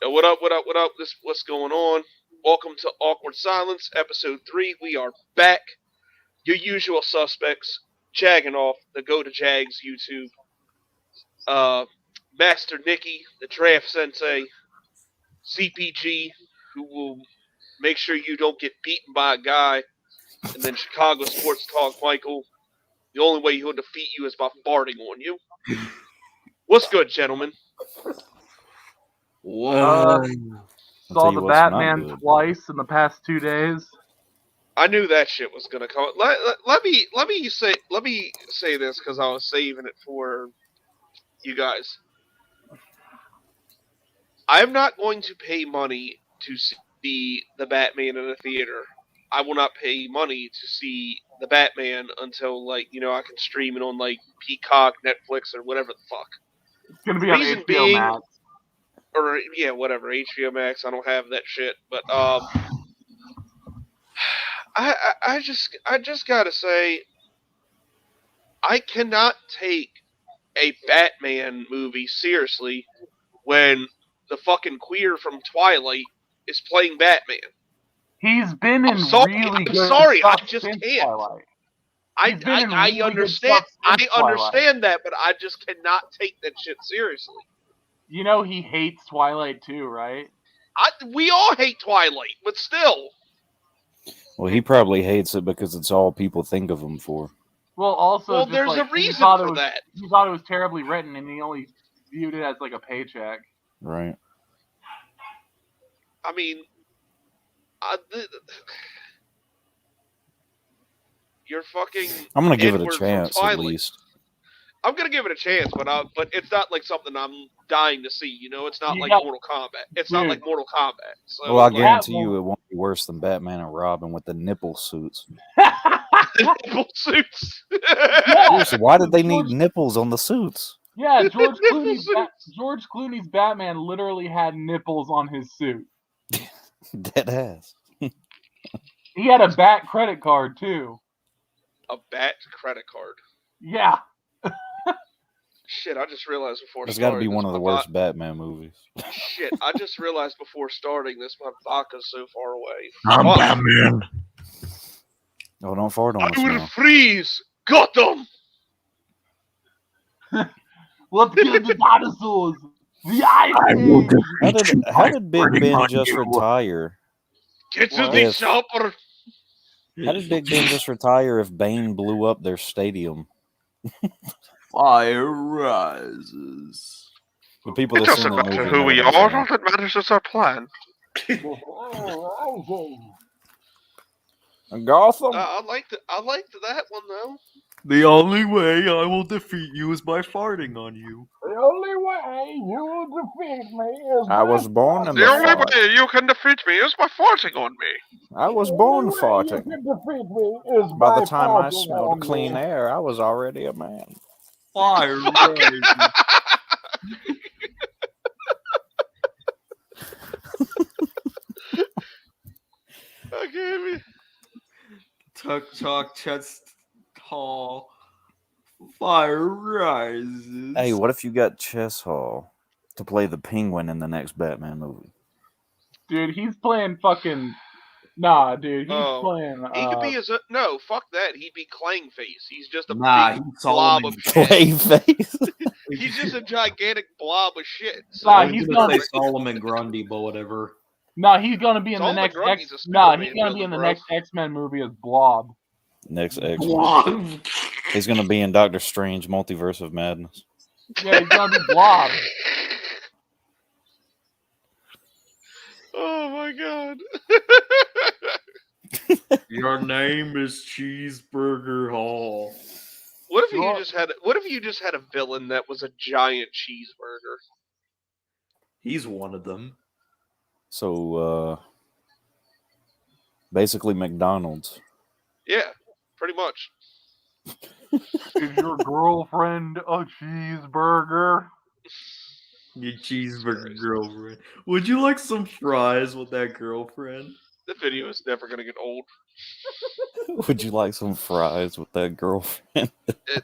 What up, what up, what up? What's going on? Welcome to Awkward Silence, Episode 3. We are back. Your usual suspects, jagging off the Go to Jags YouTube. Uh, Master Nikki, the Draft Sensei, CPG, who will make sure you don't get beaten by a guy, and then Chicago Sports Talk Michael. The only way he'll defeat you is by farting on you. What's good, gentlemen? Saw the what's not Batman good. twice in the past 2 days. I knew that shit was gonna come. Let me say this because I was saving it for you guys. I am not going to pay money to see the Batman in a theater. I will not pay money to see the Batman until I can stream it on Peacock, Netflix, or whatever the fuck. It's gonna be on Reason HBO being, Max. or yeah, whatever, HBO Max. I don't have that shit, but I just gotta say, I cannot take a Batman movie seriously when the fucking queer from Twilight is playing Batman. He's been I'm in sorry. really I'm good sorry. I stuff just since can't. Twilight. I He's been in I really good understand. stuff I since Twilight. understand that, but I just cannot take that shit seriously. You know he hates Twilight too, right? We all hate Twilight, but still. Well, he probably hates it because it's all people think of him for. Well, also, Well, just there's like, a reason he thought for it was, that. He thought it was terribly written, and he only viewed it as like a paycheck. Right. I mean, you're fucking. I'm gonna give it Edward a from chance at Twilight. least. I'm gonna give it a chance, but it's not like something I'm dying to see. You know, it's not like Yeah. Mortal Kombat. It's Dude. not like Mortal Kombat. So, Well, I like, guarantee you it won't be worse than Batman and Robin with the nipple suits. nipple suits. Seriously, why did they need nipples on the suits? Yeah, George Nipple Clooney's Batman literally had nipples on his suit. Dead ass. He had a Bat credit card too. A Bat credit card. Yeah. Shit, I just realized before It's starting. got to be one this, of the my worst Batman movies. Shit, I just realized before starting this, my vodka's so far away. I'm Fuck. Batman. Oh, don't fart on I us will now. freeze. Got them. Let's kill the dinosaurs. The ice I will age. defeat you How by did Big farting Ben on just you. retire? Get to What? the Yes. chopper. How did Big Ben just retire if Bane blew up their stadium? Fire rises. The people It that seen doesn't that matter movie who know we what I'm are. saying. All that matters is our plan. Gotham. I liked that one though. The only way I will defeat you is by farting on you. The only way you will defeat me is I was born in The the only fart. way you can defeat me is by farting on me. I was born farting. defeat me is By the time I smelled clean air, I was already a man. Fire Fuck. rises. Okay. Tuck, chest tall. Fire rises. Hey, what if you got Chess Hall to play the Penguin in the next Batman movie? Dude, he's playing fucking. Nah, dude, he's Oh. playing. He could be his no. Fuck that. He'd be Clangface. He's just a Nah, big he's blob Solomon. of shit. Clayface. He's just a gigantic blob of shit. So Nah, I was he's gonna gonna- say Solomon Grundy, but whatever. Nah, he's gonna be in the Solomon next Grundy's X. a Nah, Superman he's gonna be in the villain, next X-Men movie as Blob. Next X-Men. He's going to be in Doctor Strange Multiverse of Madness. Yeah, he's gonna be Blob. Oh my god. Your name is Cheeseburger Hall. What if Sure. you just had a villain that was a giant cheeseburger? He's one of them. So, basically McDonald's. Yeah, pretty much. Is your girlfriend a cheeseburger? Your cheeseburger girlfriend. Would you like some fries with that girlfriend? The video is never gonna get old. Would you like some fries with that girlfriend?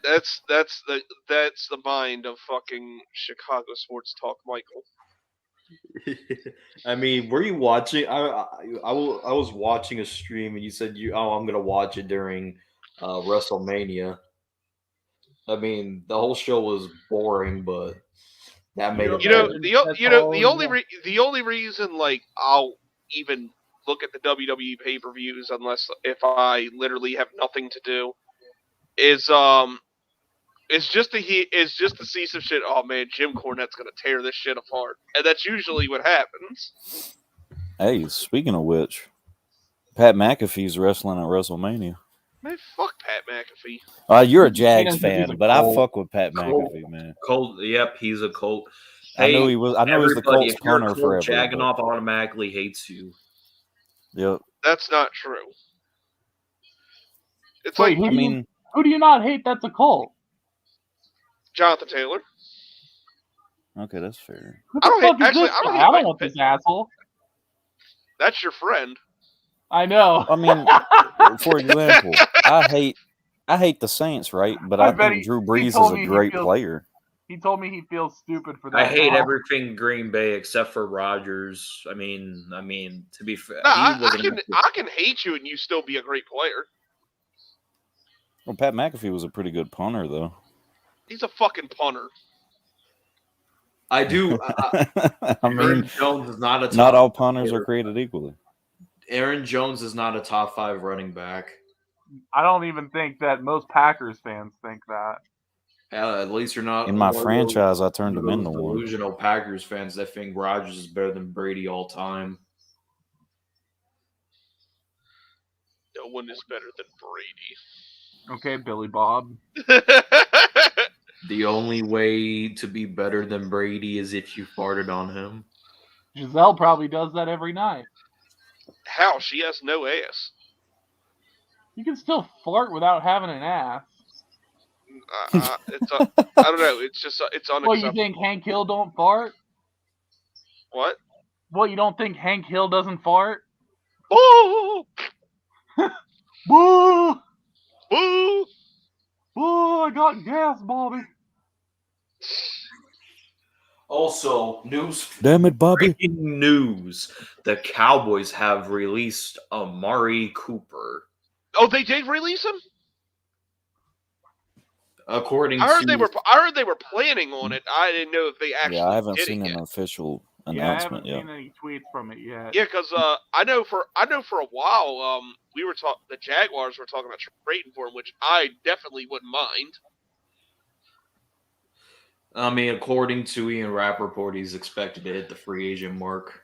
That's the mind of fucking Chicago Sports Talk, Michael. I mean, were you watching? I was watching a stream, and you said I'm gonna watch it during WrestleMania. I mean, the whole show was boring, but that made it You know, better. Imagine the that's you know all, the only reason like I'll even look at the WWE pay-per-views unless if I literally have nothing to do is is just to see some shit. Oh man, Jim Cornette's gonna tear this shit apart, and that's usually what happens. Hey, speaking of which, Pat McAfee's wrestling at WrestleMania. Man, fuck Pat McAfee. You're a He Jags doesn't- he's fan, a but I Colt. fuck with Pat Colt. McAfee, man. Colt, yep, he's a Colt. I Hey, know he was. I know he's the everybody, Colts if you're a punter Colt, forever. Jagganoff automatically hates you. Yep. That's not true. It's Wait, like who do you not hate? That's a Colt. Jonathan Taylor. Okay, that's fair. Who I the don't fuck hate- is actually, this I don't guy? hate I don't Mike want Pitt. this asshole. That's your friend. I know. I mean, for example, I hate the Saints, right? But I I bet think he- Drew he Brees told is a me he great feels- player. He told me he feels stupid for that. I hate now. everything Green Bay except for Rodgers. I mean, to be fair, Nah, he I wasn't. can hate you and you still be a great player. Well, Pat McAfee was a pretty good punter, though. He's a fucking punter. I do. I Aaron mean, Jones is not a top not all punters player. are created equally. Aaron Jones is not a top 5 running back. I don't even think that most Packers fans think that. At least you're not In my one of franchise, I turned those him into one. delusional Packers fans that think Rodgers is better than Brady all time. No one is better than Okay, Billy Bob. Brady. The only way to be better than Brady is if you farted on him. Giselle probably does that every night. How? She has no ass. You can still fart without having an ass. I don't know. It's just it's Well, unacceptable. you think Hank Hill don't fart? What? Well, you don't think Hank Hill doesn't fart? Oh, Boo! boo! Boo! I got gas, Bobby. Also, news. Damn it, Bobby. Breaking news: the Cowboys have released Amari Cooper. Oh, they did release him. According I heard to they were planning on it. I didn't know if they actually. Yeah, I haven't did seen it an yet. official Yeah, I announcement haven't yet. seen any tweets from it yet. Yeah, because I know for a while we were the Jaguars were talking about trading for him, which I definitely wouldn't mind. I mean, according to Ian Rappaport, he's expected to hit the free agent mark.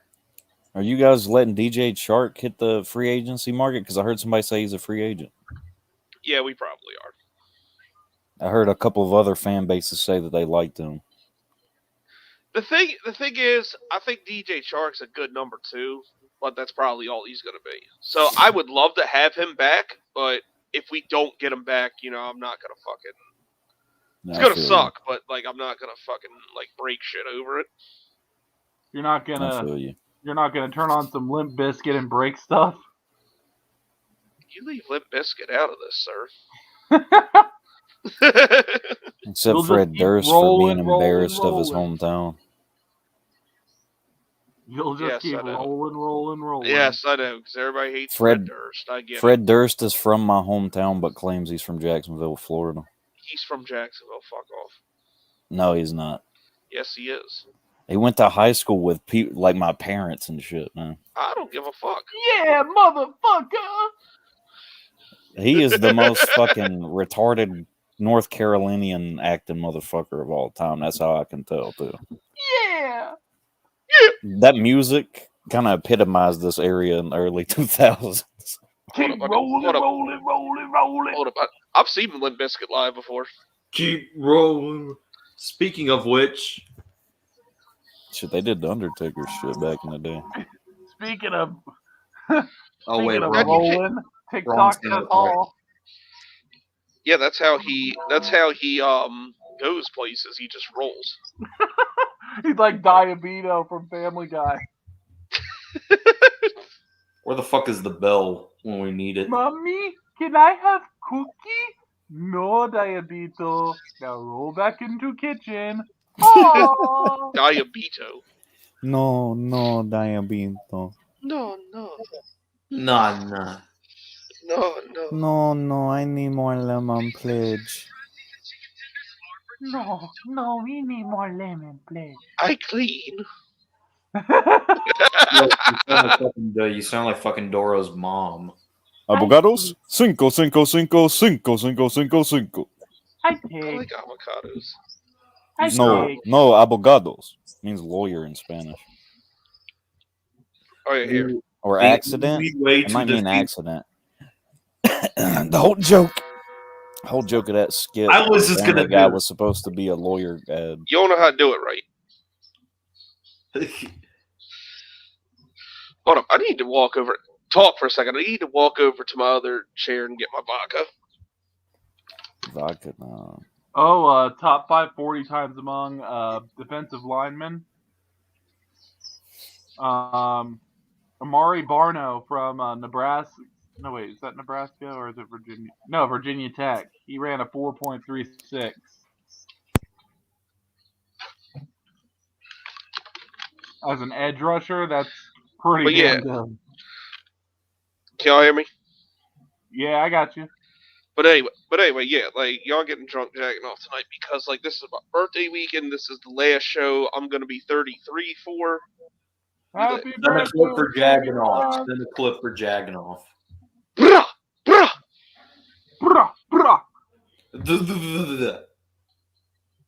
Are you guys letting DJ Chark hit the free agency market? Because I heard somebody say he's a free agent. Yeah, we probably are. I heard a couple of other fan bases say that they liked him. The thing is, I think DJ Chark's a good number 2, but that's probably all he's going to be. So I would love to have him back, but if we don't get him back, I'm not going to fucking. It's going to suck, but like I'm not going to fucking like break shit over it. You're not I gonna. feel you. You're not gonna turn on some Limp Bizkit and break stuff. You leave Limp Bizkit out of this, sir. Except You'll Fred just keep Durst for rolling, being rolling, embarrassed of his rolling. hometown. You'll just Yes, keep I know. rolling. Yes, I know, because everybody hates Fred- Fred Durst. I get it. Fred Durst is from my hometown, but claims he's from Jacksonville, Florida. He's from Jacksonville. Fuck off. No, he's not. Yes, he is. He went to high school with people like my parents and shit, man. I don't give a fuck. Yeah, motherfucker. He is the most fucking retarded North Carolinian acting motherfucker of all time. That's how I can tell, too. Yeah. That music kind of epitomized this area in the early 2000s. Keep Hold up, rolling. Hold up. I've seen Limp Bizkit live before. Keep rolling. Speaking of which, Shit, they did the Undertaker shit back in the day. Speaking of oh wait, speaking of Brad, you wrong. rolling, wrong TikTok sound does all. Yeah, that's how he goes places. He just rolls. He's like Diabito from Family Guy. Where the fuck is the bell when we need it? Mommy, can I have cookie? No, Diabito. Now roll back into kitchen. Oh. Diabito. No, Diabito. No. Nah. No, I need more lemon pledge. No, we need more lemon, please. I clean. Look, you sound like fucking Doro's mom. Avocados? Cinco. I I take. like avocados. I No, take. abogados means lawyer in Spanish. Oh, yeah, here. Or The accident. only way It to might mean defeat- accident. The whole joke of that skit. I was just Family gonna Guy do was supposed to be a lawyer. You don't know how to do it right. it. Hold up. I need to talk for a second. I need to walk over to my other chair and get my vodka. Vodka. No. Oh, top 5 40 times among defensive linemen. Amari Barno from Nebraska. No, wait, is that Nebraska or is it Virginia? No, Virginia Tech. He ran a 4.36. As an edge rusher, that's pretty But yeah. damn good. Can y'all hear me? Yeah, I got you. But anyway, yeah, like y'all getting drunk jacking off tonight because like this is my birthday weekend. This is the last show I'm gonna be 33 for. Happy Send a birthday, clip for jagging off. Rob. Send a clip for jagging off. Bruh, bruh. Bruh, bruh. The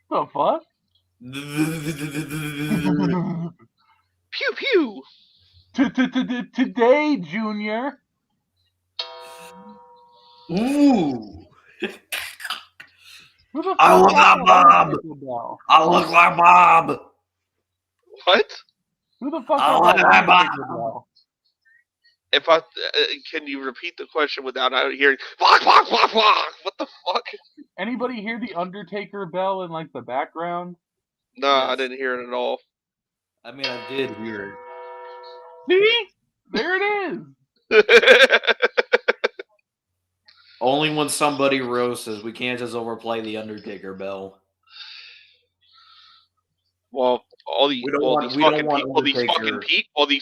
The fuck? Pew pew. Today, Junior. Ooh. Who the I fuck look got like that Bob. Undertaker bell? I look like Bob. What? Who the fuck I got look that like Undertaker Bob. bell? If I can you repeat the question without hearing walk? What the fuck? Anybody hear the Undertaker bell in like the background? Nah, Yes. I didn't hear it at all. I mean, I did hear it. See? There it is. Only when somebody roasts us. We can't just overplay the Undertaker bell. Well, all these We don't want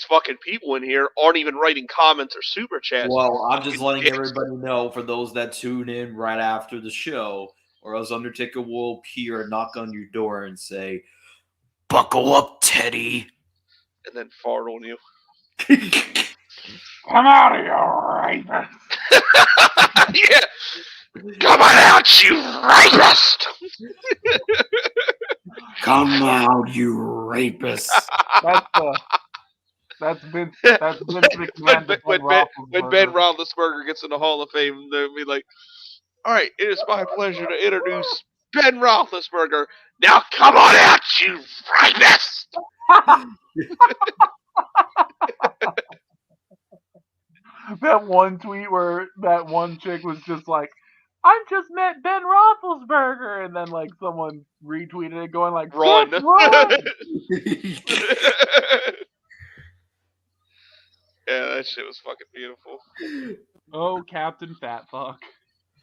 fucking people in here aren't even writing comments or super chats. Well, I'm just letting Dicks. everybody know for those that tune in right after the show, or else Undertaker will appear and knock on your door and say, "Buckle up, Teddy." And then fart on you. Come out of here, rapist. Yeah. Come on out, you rapist! Come out, you rapist. That's Vince McMahon to when Ben Roethlisberger gets in the Hall of Fame, they'll be like, "All right, it is my pleasure to introduce Ben Roethlisberger. Now come on out, you rapist!" That one tweet where that one chick was just like, "I just met Ben Roethlisberger," and then like someone retweeted it going like, Run. "Run!" Yeah, that shit was fucking beautiful. Oh, Captain Fat Fuck.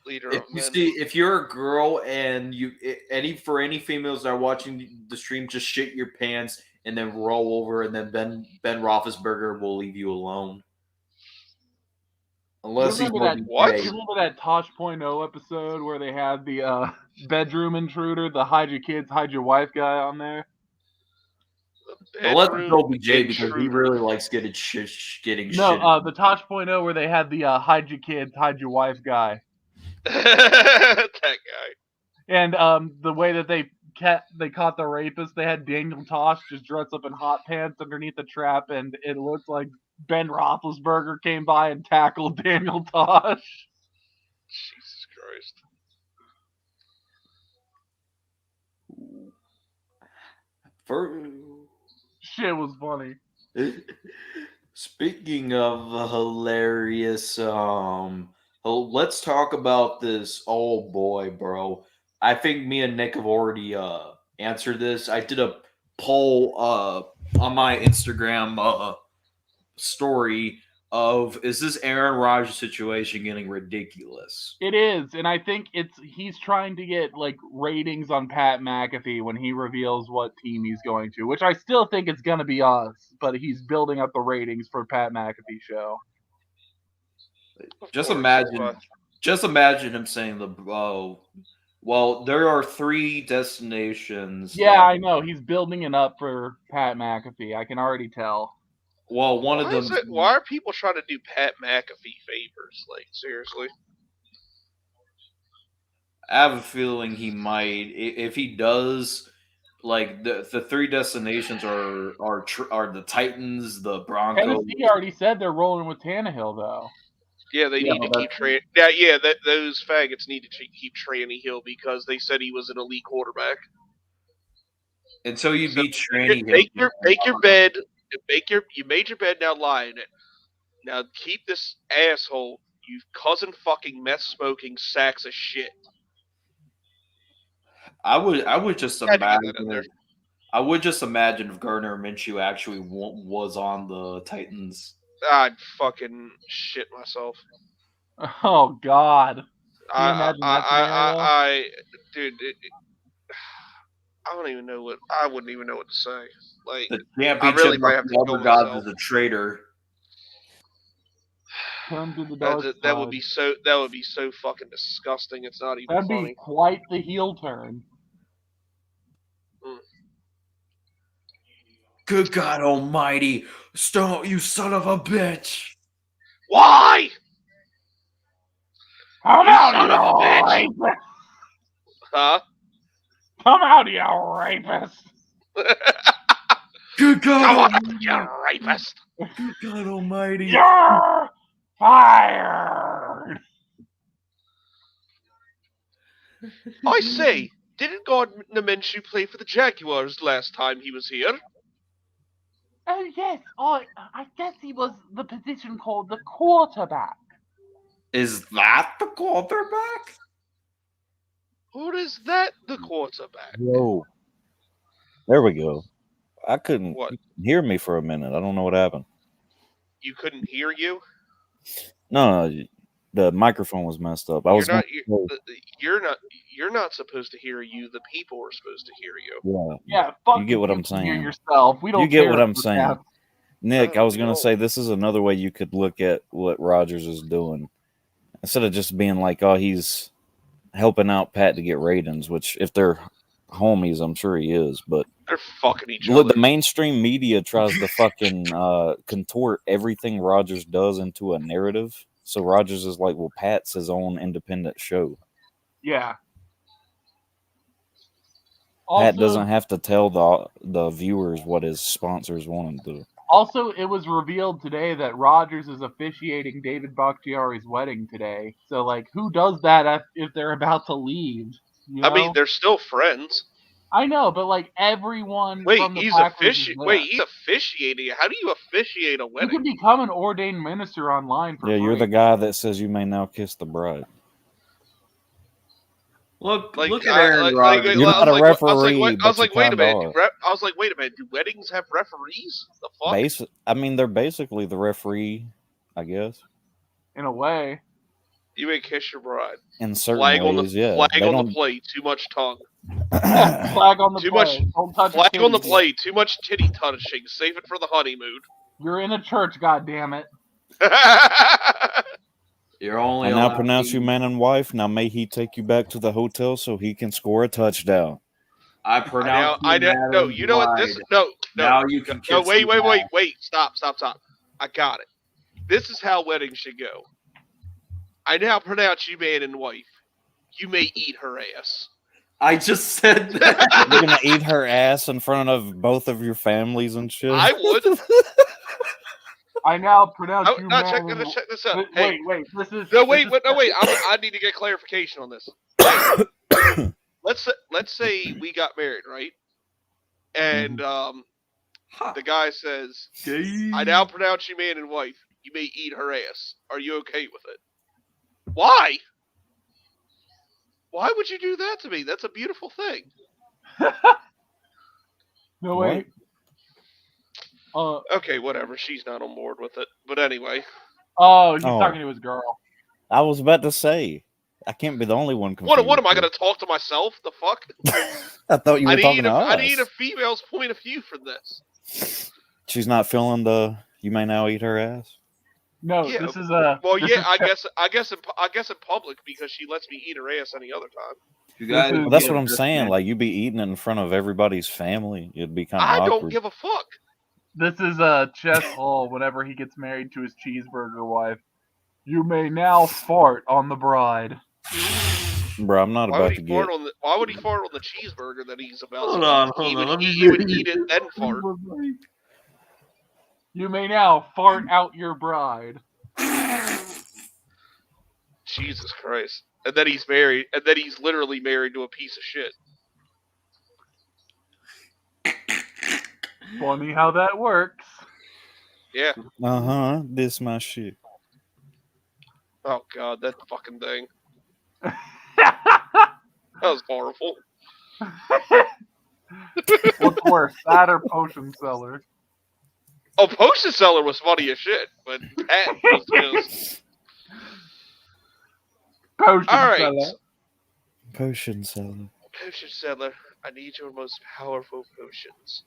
Leader If of you men. see, if you're a girl and for any females that are watching the stream, just shit your pants and then roll over, and then Ben Roethlisberger will leave you alone. Unless You he's remember that? What? You remember that Tosh.0 episode where they had the bedroom intruder, the hide your kids, hide your wife guy on there? Unless it's Bedroom OBJ because he intruder. really likes getting shit. No, the Tosh.0 where they had the hide your kids, hide your wife guy. That guy. And the way that they caught the rapist, they had Daniel Tosh just dressed up in hot pants underneath the trap, and it looked like Ben Roethlisberger came by and tackled Daniel Tosh. Jesus Christ. Shit was funny. Speaking of hilarious, let's talk about this. Oh boy, bro! I think me and Nick have already answered this. I did a poll on my Instagram story of is this Aaron Rodgers situation getting ridiculous? It is, and I think he's trying to get like ratings on Pat McAfee when he reveals what team he's going to, which I still think it's gonna be us, but he's building up the ratings for Pat McAfee show. Just course, imagine, just imagine him saying well, there are 3 destinations. Yeah, I know. He's building it up for Pat McAfee. I can already tell. Well, one of them. Why are people trying to do Pat McAfee favors? Like, seriously? I have a feeling he might. If he does, like the 3 destinations are the Titans, the Broncos. Tennessee already said they're rolling with Tannehill, though. Yeah, they need to keep those faggots need to keep Tranny Hill because they said he was an elite quarterback. Until you beat Tranny Hill, make your bed. You made your bed. Now lie in it. Now keep this asshole, you cousin fucking meth smoking sacks of shit. I would just Had to get that in imagine. there. I would just imagine if Gardner Minshew actually was on the Titans. I'd fucking shit myself. Oh God! Can you I imagine that scenario? Dude, I don't even know what. I wouldn't even know what to say. Like, The I championship really might have to of kill the gods myself. is a traitor. Come to the dark That would side. be so fucking disgusting. It's not even That'd funny. be quite the heel turn. Good God Almighty, Stone, you son of a bitch! Why? Come You out, son of a bitch! you rapist! Huh? Come out, you rapist! Good God! Come on, you rapist! Good God Almighty! You're fired! I say, didn't Gardner Minshew play for the Jaguars last time he was here? Oh yes, I guess he was the position called the quarterback. Is that the quarterback? Or is that the quarterback? Whoa. There we go. I couldn't What? hear me for a minute. I don't know what happened. You couldn't hear you? No, the microphone was messed up. You're not supposed to hear you. The people are supposed to hear you. Yeah, Yeah, fuck you get what I'm can hear saying. yourself. We don't You get care what I'm about saying. that. Nick, I was going No. to say this is another way you could look at what Rodgers is doing. Instead of just being like, oh, he's helping out Pat to get ratings, which if they're homies, I'm sure he is. But They're fucking each look, other. the mainstream media tries to fucking contort everything Rodgers does into a narrative. So Rodgers is like, well, Pat's his own independent show. Yeah. Pat Also, doesn't have to tell the viewers what his sponsors want him to do. Also, it was revealed today that Rodgers is officiating David Bakhtiari's wedding today. So, like, who does that if they're about to leave? You know? I mean, they're still friends. I know, but like everyone Wait, from the he's Packers is there. he's officiating. How do you officiate a You wedding? can become an ordained minister online for Yeah, free. you're the guy that says you may now kiss the bride. Look Like, at Aaron Rodgers. You're not a referee, I was but like, you wait a kinda minute. are. I was like, wait a minute. Do weddings have referees? The fuck? I mean, they're basically the referee, I guess. In a way. You may kiss your bride. In certain Flag ways, yeah. Flag They on don't- the play. Too much tongue. Flag on the Too play. much- Don't touch Flag on the titties. play. Too much titty touching. Save it for the honeymoon. You're in a church, goddammit. You're only I now allowed pronounce to- you man and wife. Now may he take you back to the hotel so he can score a touchdown. I pronounce you man no, and you know what? This bride. no. Now you can No, kiss wait, the ass. wait. Stop. I got it. This is how weddings should go. I now pronounce you man and wife. You may eat her ass. I just said that. You're gonna eat her ass in front of both of your families and shit. I would. I now pronounce you No, man. check this out. Wait, Hey, wait. This is no, wait. I need to get clarification on this. Hey, let's say we got married, right? And the guy says, "I now pronounce you man and wife. You may eat her ass. Are you okay with it?" Why? Why would you do that to me? That's a beautiful thing. No, What? wait. Okay, whatever. She's not on board with it. But anyway, Oh, he's Oh. talking to his girl. I was about to say, I can't be the only one what confused. am I going to talk to myself? The fuck? I thought you were talking to us. I need a female's point of view for this. She's not feeling the. You may now eat her ass. No, Yeah, this is a. Well, this yeah, is I guess in public because she lets me eat her ass any other time. You guys, This is- Well, that's what Yeah, I'm this saying. man. Like you be eating it in front of everybody's family. It'd be kind of I awkward. don't give a fuck. This is Chess Hall whenever he gets married to his cheeseburger wife. You may now fart on the bride. Bro, I'm not Why about would to he get. fart on the Why would he fart on the cheeseburger that he's about Hold to on, eat? hold on, let me He would see. eat it then fart. You may now fart out your bride. Jesus Christ! And then he's married, and then he's literally married to a piece of shit. Funny how that works. Yeah. This my shit. Oh god, that fucking thing. That was horrible. What's worse, that or potion seller? Oh, Potion Seller was funny as shit, but Pat was just. Potion All right, seller. Potion seller. Potion Seller, I need your most powerful potions.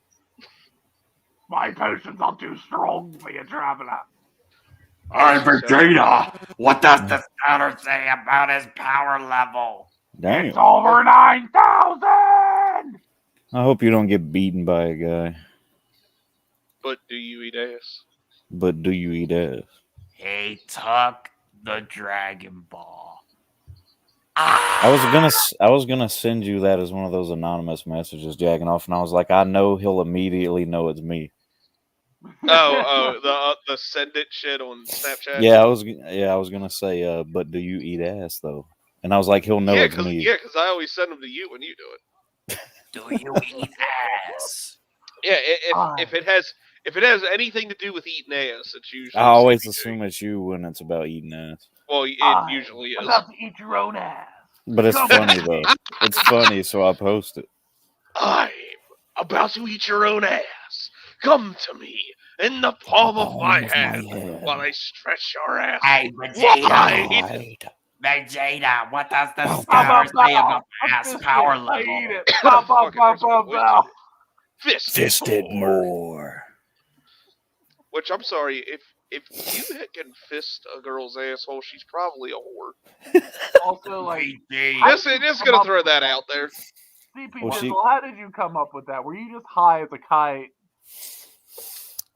My potions are too strong for you, traveler. Hey, Vegeta, what does the starter say about his power level? Damn. It's over 9,000! I hope you don't get beaten by a guy. But do you eat ass? But do you eat ass? He took the Dragon Ball. I was gonna send you that as one of those anonymous messages, jacking off, and I was like, I know he'll immediately know it's me. The send it shit on Snapchat. Yeah, I was gonna say, but do you eat ass though? And I was like, he'll know it's me. Yeah, because I always send them to you when you do it. Do you eat ass? Yeah, if it has anything to do with eating ass, it's usually. I always CBD. assume it's you when it's about eating ass. Well, it usually is. About to eat your own ass. But it's funny though. It's funny, so I post it. I'm about to eat your own ass. Come to me in the palm of my hand while I stretch your ass. Hey, Wide. Vegeta, what does the starter say about ass power I level? eat it. Fucking hurts my voice. Bow. Fisted more. Which I'm sorry, if you can fist a girl's asshole, she's probably a whore. Also, like, Just gonna throw that out there. CP Well, Dizzle, how did you come up with that? Were you just high as a kite?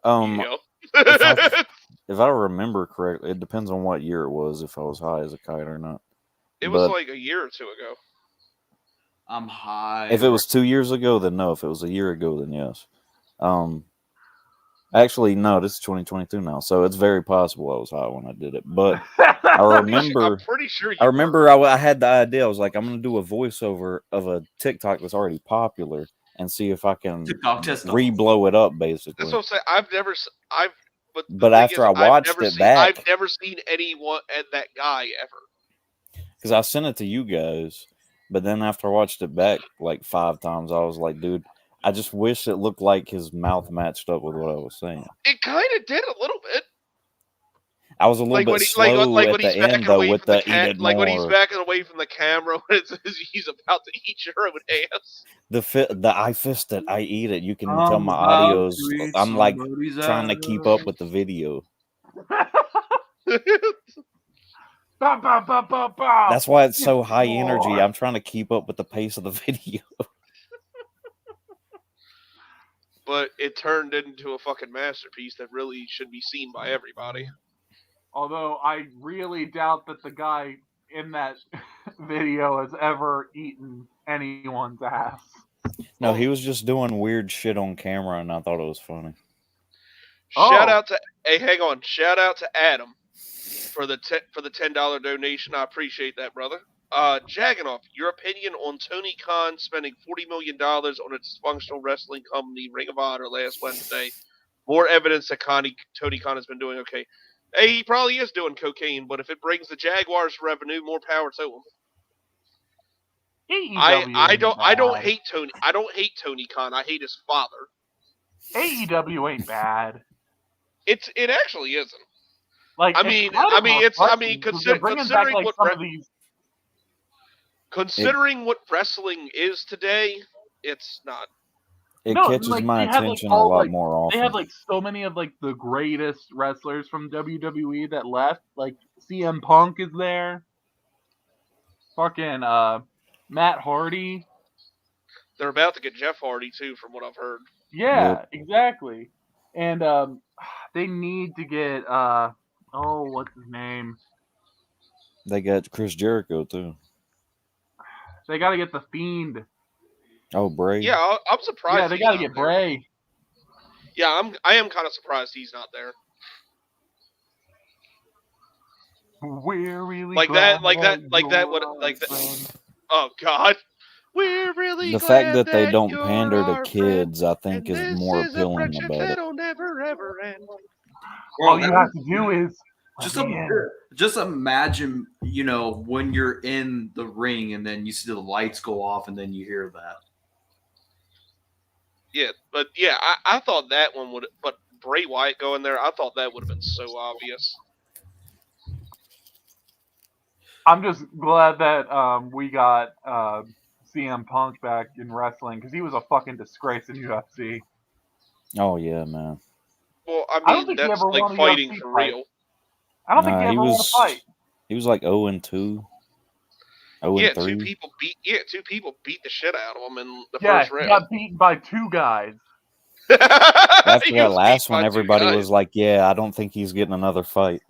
Yeah. If I remember correctly, it depends on what year it was. If I was high as a kite or not. It was But like a year or two ago. I'm high. if it was 2 years ago, then no. If it was a year ago, then yes. Actually, no. This is 2022 now, so it's very possible I was high when I did it. But I remember. I'm pretty sure. I remember I had the idea. I was like, I'm going to do a voiceover of a TikTok that's already popular and see if I can re-blow it up, basically. That's what I'm saying. But after I watched it back, I've never seen anyone and that guy ever. because I sent it to you guys, but then after I watched it back like 5 times, I was like, dude, I just wish it looked like his mouth matched up with what I was saying. It kind of did a little bit. I was a little bit slow at the end, though, with the eat it more. Like when he's backing away from the camera when it says he's about to eat your own ass. The I fist it, I eat it. You can tell my audios. I'm like trying to keep up with the video. That's why it's so high energy. I'm trying to keep up with the pace of the video. But it turned into a fucking masterpiece that really should be seen by everybody. Although I really doubt that the guy in that video has ever eaten anyone's ass. No, he was just doing weird shit on camera, and I thought it was funny. Shout out to Shout out to Adam for the $10 donation. I appreciate that, brother. Jagganoff, your opinion on Tony Khan spending $40 million on a dysfunctional wrestling company, Ring of Honor, last Wednesday. More evidence that Tony Khan has been doing okay. Hey, he probably is doing cocaine, but if it brings the Jaguars revenue, more power to him. I don't hate Tony Khan. I hate his father. AEW ain't bad. It actually isn't. Like, I mean, they're bringing back considering like what some of these. considering what wrestling is today, it's not. It No, catches like, my they have, like, attention a all, lot like, more often. They have like so many of like the greatest wrestlers from WWE that left. Like CM Punk is there. Fucking Matt Hardy. They're about to get Jeff Hardy too, from what I've heard. Yeah, exactly. And they need to get what's his name? They got Chris Jericho too. They got to get the Fiend. Oh, Bray. Yeah, I'm surprised. Yeah, they got to get there. Bray. Yeah, I am kind of surprised he's not there. We're really like glad that. Oh God, we're really The glad fact that they don't you're pander to our kids, friend, I think, and is this more is a appealing friendship about it. that'll never ever end. All you have to do is just imagine, when you're in the ring and then you see the lights go off and then you hear that. Yeah, but yeah, I thought that one would, but Bray Wyatt going there, I thought that would have been so obvious. I'm just glad that we got CM Punk back in wrestling because he was a fucking disgrace in UFC. Oh yeah, man. Well, I don't think he that's ever like won a fighting UFC for fight. real. I don't think he ever won a fight. He was like 0-2. 0-3. Two people beat the shit out of him in the Yeah, first round. he got beaten by two guys. After that last one, everybody was like, "Yeah, I don't think he's getting another fight."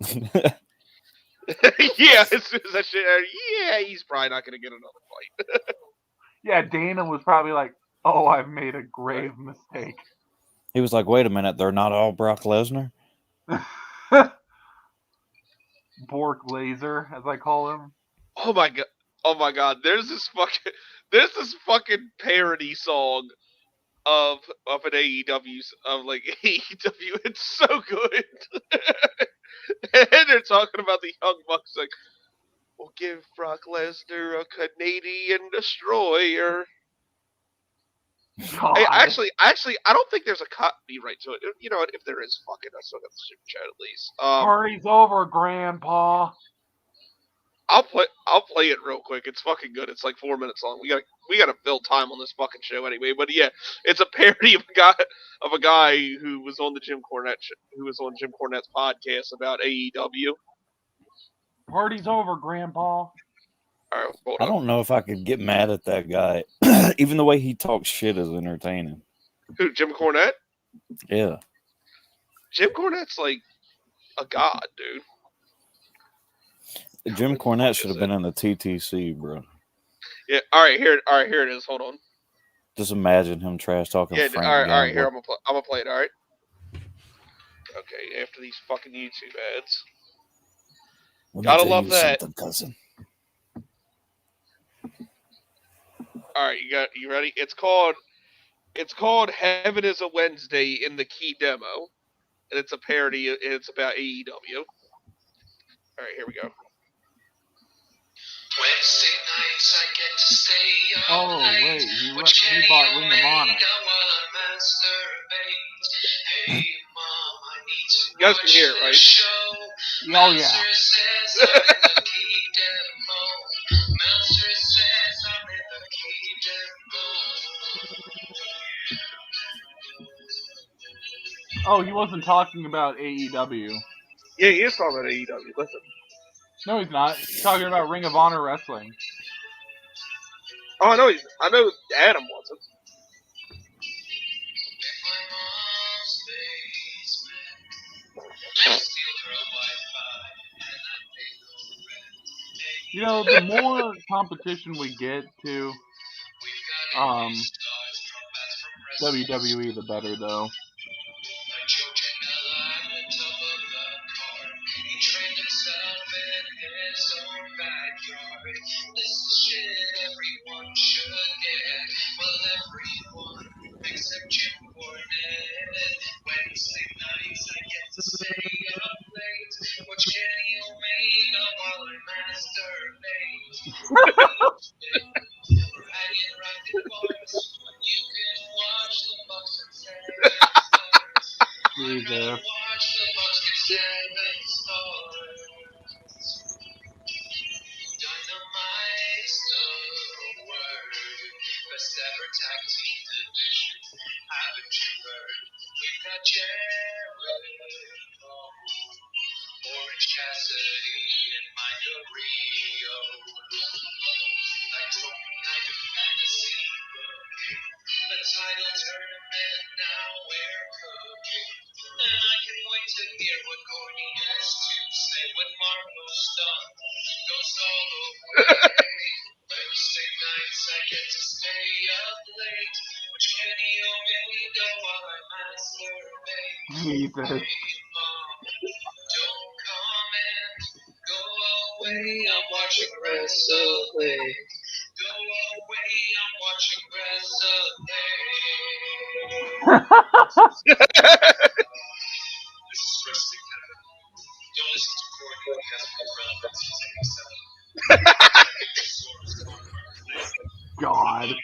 Yeah, as soon as that shit aired, yeah, he's probably not going to get another fight. Yeah, Dana was probably like, "Oh, I've made a grave mistake." He was like, "Wait a minute, they're not all Brock Lesnar." Bork Laser, as I call him. Oh my god! There's this fucking parody song of an AEW of like AEW. It's so good. And they're talking about the Young Bucks like, we'll give Brock Lesnar a Canadian destroyer. Hey, actually, I don't think there's a copyright to it. You know what? If there is, fuck it. I still got the super chat at least. Party's over, Grandpa. I'll play it real quick. It's fucking good. It's like 4 minutes long. We gotta fill time on this fucking show anyway. But yeah, it's a parody of a guy who was on Jim Cornette's podcast about AEW. Party's over, Grandpa. All right, hold I on. don't know if I could get mad at that guy. Even the way he talks shit is entertaining. Who, Jim Cornette? Yeah. Jim Cornette's like a god, dude. Jim Cornette should have been in the TTC, bro. Yeah. All right, here it is. Hold on. Just imagine him trash talking. Yeah. Frank All right. Here, Gambler. I'm gonna play it. All right. Okay. After these fucking YouTube ads. Let me Gotta tell love you that. something, cousin. All right, you ready? It's called Heaven is a Wednesday in the Key Demo, and it's a parody. It's about AEW. All right, here we go. Wednesday nights I get to stay up Oh, late. wait, he bought Ring of Honor. Hey, Mom, I need to You guys can hear it, right? show. Oh, yeah. Meltzer says I'm in the key demo. Meltzer says I'm in the key demo. Oh, he wasn't talking about AEW. Yeah, he is talking about AEW. Listen. No, he's not. He's talking about Ring of Honor wrestling. Oh, I know Adam wasn't. You know, the more competition we get to WWE, the better, though. Except Jim Cornette. Wednesday nights I get to stay up late. Watch Kenny Omega while I masturbate. Hanging around the bars, you can watch the Bucks and say, Jesus. Watch the Bucks get 7 stars. Dynamite's the word. Best ever tag team division. Haven't you heard? We've got Jericho, Orange Cassidy, and Micah Rio. Like Tony Night of Fantasy booking. The title tournament, now we're cooking. And I can wait to hear what Courtney has to say when Marco's done. Goes all the way. Wednesday nights I get to stay up late. Which Kenny Omega while I masturbate. Jesus. Hey, Mom, don't comment. Go away, I'm watching wrestling. Go away, I'm watching wrestling. This is wrestling heaven. Don't listen to Courtney, he has no relevance. He's taking 7. God. He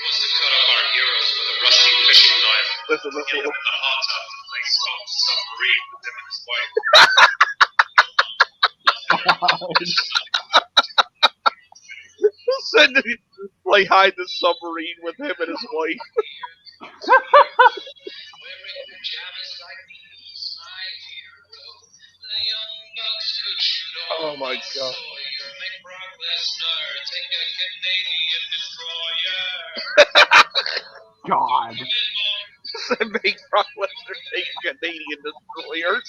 wants to cut up our heroes with a rusty fishing knife. Listen. Get him in the hot tub to play soft submarine with him and his wife. Said to play hide the submarine with him and his wife. Wearing pajamas like these, my hero. The young bucks could shoot all Oh my the God. Sawyer. Make Brock Lesnar take a Canadian destroyer. God. Said make Brock Lesnar take a Canadian destroyer.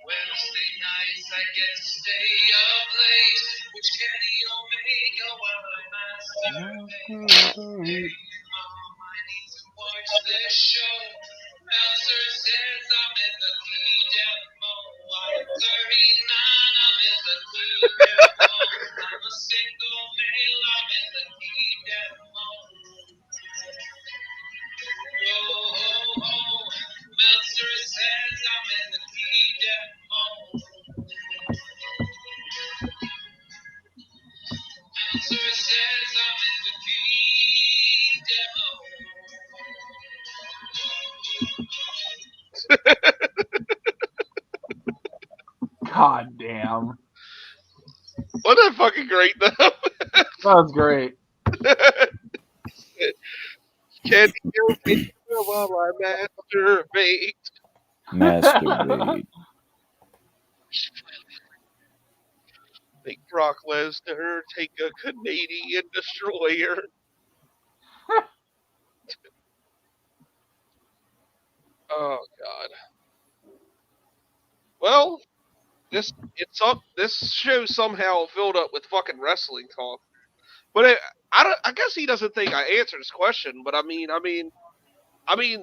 Wednesday nights I get to stay up late. Which Kenny Omega while I masturbate. Mom, I need to watch this show. Meltzer says I'm in the key demo. I'm 39, I'm in the key demo. I'm a single male, I'm in the key demo. Whoa, Meltzer says I'm in the key demo. Meltzer says I'm in the key demo. God damn. Wasn't that fucking great though? That was great. Can you make me while I masturbate? Masturbate. Make Brock Lesnar take a Canadian destroyer. Oh God. Well, this show somehow filled up with fucking wrestling talk. But I guess he doesn't think I answered his question. But I mean,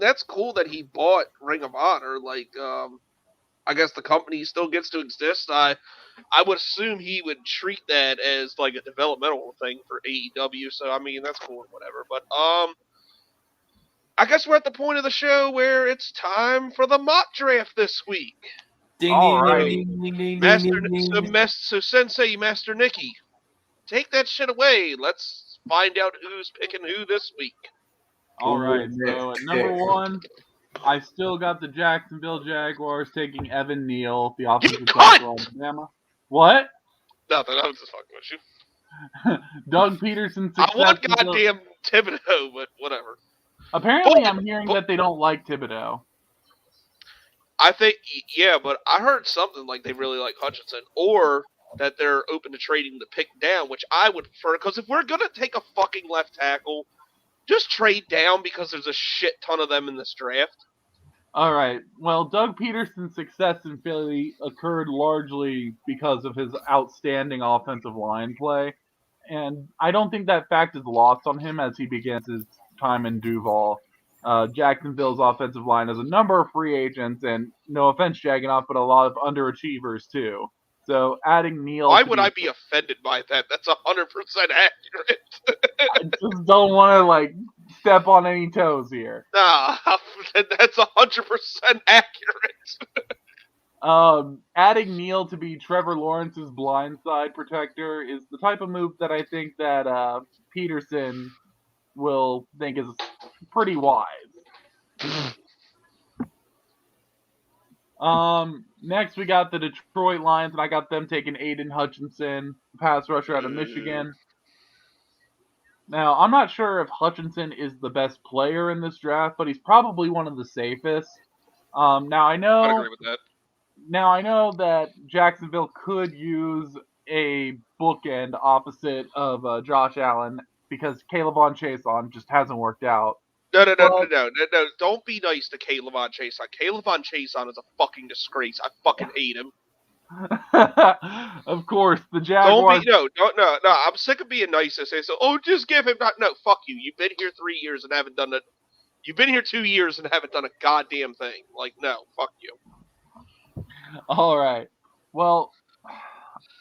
that's cool that he bought Ring of Honor. Like, I guess the company still gets to exist. I would assume he would treat that as like a developmental thing for AEW. So I mean, that's cool and whatever. But I guess we're at the point of the show where it's time for the mock draft this week. Ding, All ding, right. ding, ding, ding, Master, ding, ding. so Sensei Master Nikki, take that shit away. Let's find out who's picking who this week. All right. Ooh, So at number one, I still got the Jacksonville Jaguars taking Evan Neal, the offensive tackle of Alabama. What? Nothing. I was just fucking with you. Doug Peterson. I want success until- goddamn Thibodeau, but whatever. Apparently, I'm hearing that they don't like Thibodeau. I think, yeah, but I heard something like they really like Hutchinson, or that they're open to trading the pick down, which I would prefer. Because if we're gonna take a fucking left tackle, just trade down because there's a shit ton of them in this draft. All right. Well, Doug Peterson's success in Philly occurred largely because of his outstanding offensive line play. And I don't think that fact is lost on him as he begins his time in Duval. Jacksonville's offensive line has a number of free agents, and no offense, Jagganoff, but a lot of underachievers too. So adding Neal. Why would I be offended by that? That's 100% accurate. I just don't want to step on any toes here. Nah, that's 100% accurate. Adding Neal to be Trevor Lawrence's blindside protector is the type of move that I think that Peterson will think is pretty wise. Next we got the Detroit Lions, and I got them taking Aiden Hutchinson, pass rusher out of Michigan. Now, I'm not sure if Hutchinson is the best player in this draft, but he's probably one of the safest. Now I I'd know agree with that. Now I know that Jacksonville could use a bookend opposite of Josh Allen because Caleb Chase just hasn't worked out. No. But- Don't be nice to Caleb Chase. Caleb Chase is a fucking disgrace. I fucking hate him. Of course, the Don't Jaguars. be no. I'm sick of being nice and say so. Oh, just give him no. Fuck you. You've been here 3 years and haven't done it. You've been here 2 years and haven't done a goddamn thing. Like no, fuck you. All right. Well,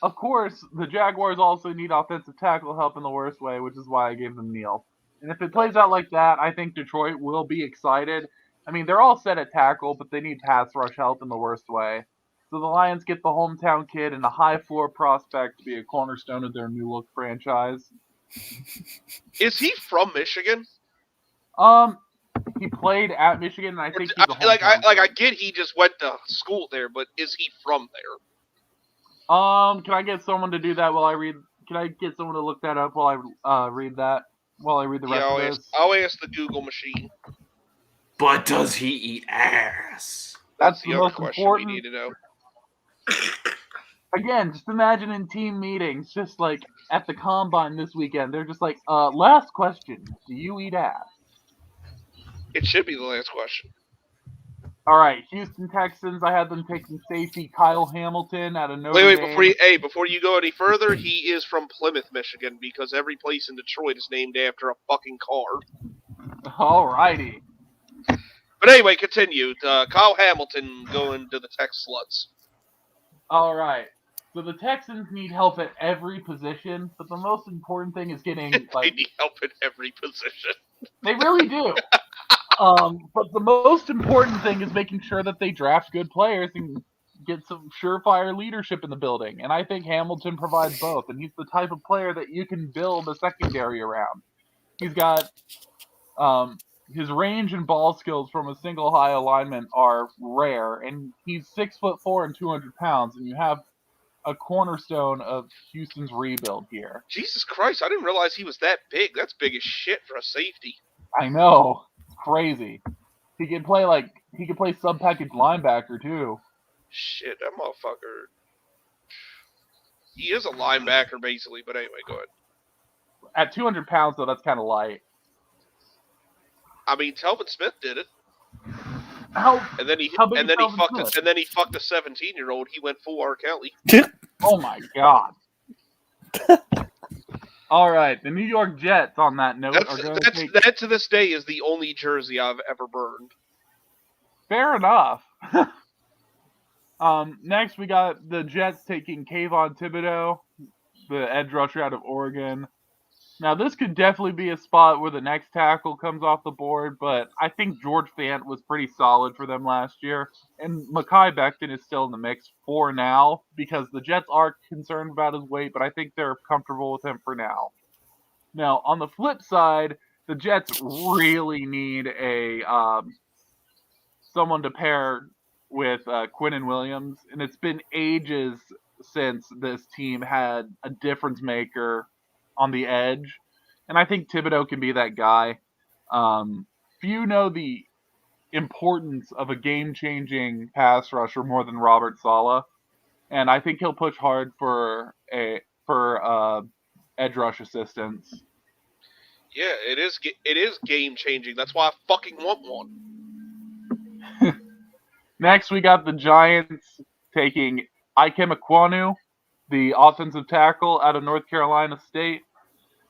of course, the Jaguars also need offensive tackle help in the worst way, which is why I gave them Neal. And if it plays out like that, I think Detroit will be excited. I mean, they're all set at tackle, but they need pass rush help in the worst way. So the Lions get the hometown kid and a high floor prospect to be a cornerstone of their new look franchise. Is he from Michigan? He played at Michigan, and I think he's a hometown I kid. get he just went to school there, but is he from there? Can I get someone to do that while I read? Can I get someone to look that up while I read that? While I read the rest of this? I'll ask the Google machine. But does he eat ass? That's the the other most question important. we need to know. Again, just imagine in team meetings, just like at the combine this weekend, they're just like, last question, do you eat ass? It should be the last question. All right, Houston Texans, I had them taking safety Kyle Hamilton out of Notre Dame. Before you go any further, he is from Plymouth, Michigan, because every place in Detroit is named after a fucking car. All righty. But anyway, continue. Kyle Hamilton going to the Tex Sluts. All right. So the Texans need help at every position, but the most important thing is getting They need help in every position. They really do. But the most important thing is making sure that they draft good players and get some surefire leadership in the building. And I think Hamilton provides both. And he's the type of player that you can build a secondary around. He's got his range and ball skills from a single high alignment are rare. And he's 6'4" and 200 pounds. And you have a cornerstone of Houston's rebuild here. Jesus Christ, I didn't realize he was that big. That's big as shit for a safety. I know. Crazy. He can play sub-package linebacker too. Shit, that motherfucker. He is a linebacker basically, but anyway, go ahead. At 200 pounds though, that's kind of light. I mean, Telvin Smith did it. And then he fucked a 17-year-old. He went full R. Kelly. Oh my god. All right, the New York Jets. On that note, that to this day is the only jersey I've ever burned. Fair enough. Next, we got the Jets taking Kayvon Thibodeau, the edge rusher out of Oregon. Now, this could definitely be a spot where the next tackle comes off the board, but I think George Fant was pretty solid for them last year, and Mekhi Becton is still in the mix for now because the Jets are concerned about his weight, but I think they're comfortable with him for now. Now, on the flip side, the Jets really need someone to pair with Quinnen Williams, and it's been ages since this team had a difference maker on the edge, and I think Thibodeau can be that guy. Few know the importance of a game-changing pass rusher more than Robert Saleh, and I think he'll push hard for edge rush assistance. Yeah, it is game-changing. That's why I fucking want one. Next, we got the Giants taking Ikem Ekwonu, the offensive tackle out of North Carolina State.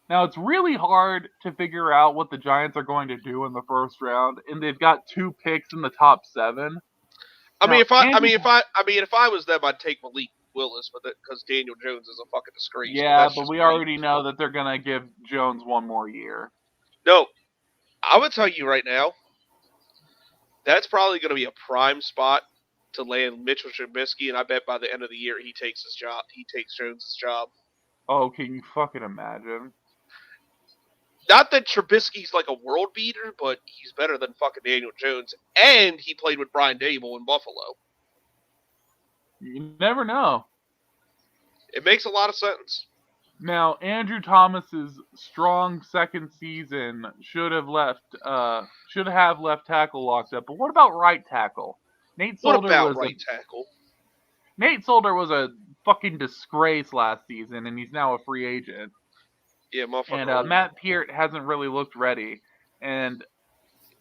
Now, it's really hard to figure out what the Giants are going to do in the first round, and they've got 2 picks in the top 7. If I was them, I'd take Malik Willis, but because Daniel Jones is a fucking disgrace. Yeah, but we already know that they're gonna give Jones 1 more year. No, I would tell you right now, that's probably going to be a prime spot to land Mitchell Trubisky, and I bet by the end of the year he takes his job. He takes Jones' job. Oh, can you fucking imagine? Not that Trubisky's like a world beater, but he's better than fucking Daniel Jones, and he played with Brian Dable in Buffalo. You never know. It makes a lot of sense. Now, Andrew Thomas's strong second season should have left tackle locked up. But what about right tackle? Nate What Solder about right tackle? was a fucking disgrace last season, and he's now a free agent. Yeah, motherfucker. And Matt Peart hasn't really looked ready. And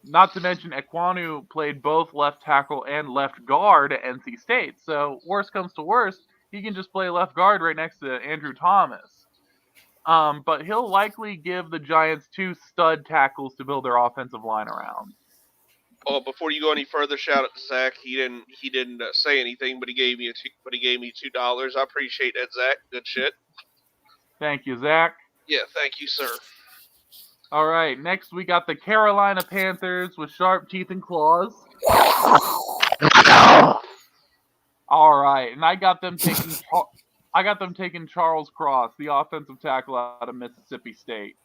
not to mention, Ekwonu played both left tackle and left guard at NC State. So, worst comes to worst, he can just play left guard right next to Andrew Thomas. But he'll likely give the Giants 2 stud tackles to build their offensive line around. Oh, before you go any further, shout out to Zach. He didn't say anything, but he gave me $2. I appreciate that, Zach. Good shit. Thank you, Zach. Yeah, thank you, sir. All right, next we got the Carolina Panthers with sharp teeth and claws. All right, and I got them taking Charles Cross, the offensive tackle out of Mississippi State.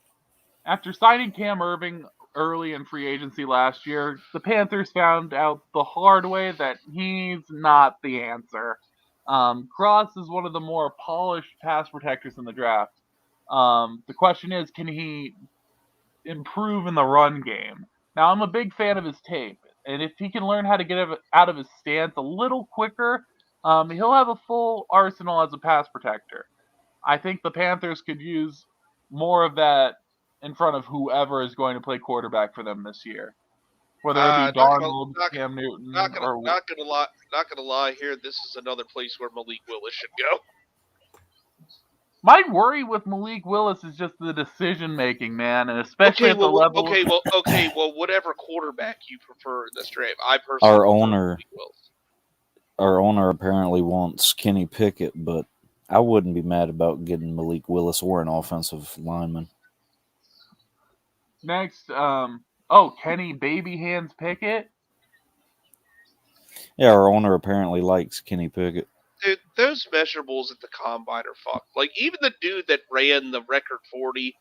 After signing Cam Irving early in free agency last year, the Panthers found out the hard way that he's not the answer. Cross is one of the more polished pass protectors in the draft. The question is, can he improve in the run game? Now, I'm a big fan of his tape, and if he can learn how to get out of his stance a little quicker, he'll have a full arsenal as a pass protector. I think the Panthers could use more of that in front of whoever is going to play quarterback for them this year, whether it be Darnold, Cam Newton, not gonna lie here. This is another place where Malik Willis should go. My worry with Malik Willis is just the decision making, man, and especially at the level. Well, whatever quarterback you prefer in this draft. I personally Our prefer owner, Malik Willis. our owner apparently wants Kenny Pickett, but I wouldn't be mad about getting Malik Willis or an offensive lineman. Next, Kenny Baby Hands Pickett. Yeah, our owner apparently likes Kenny Pickett. Dude, those measurables at the combine are fucked. Like, even the dude that ran the record 40,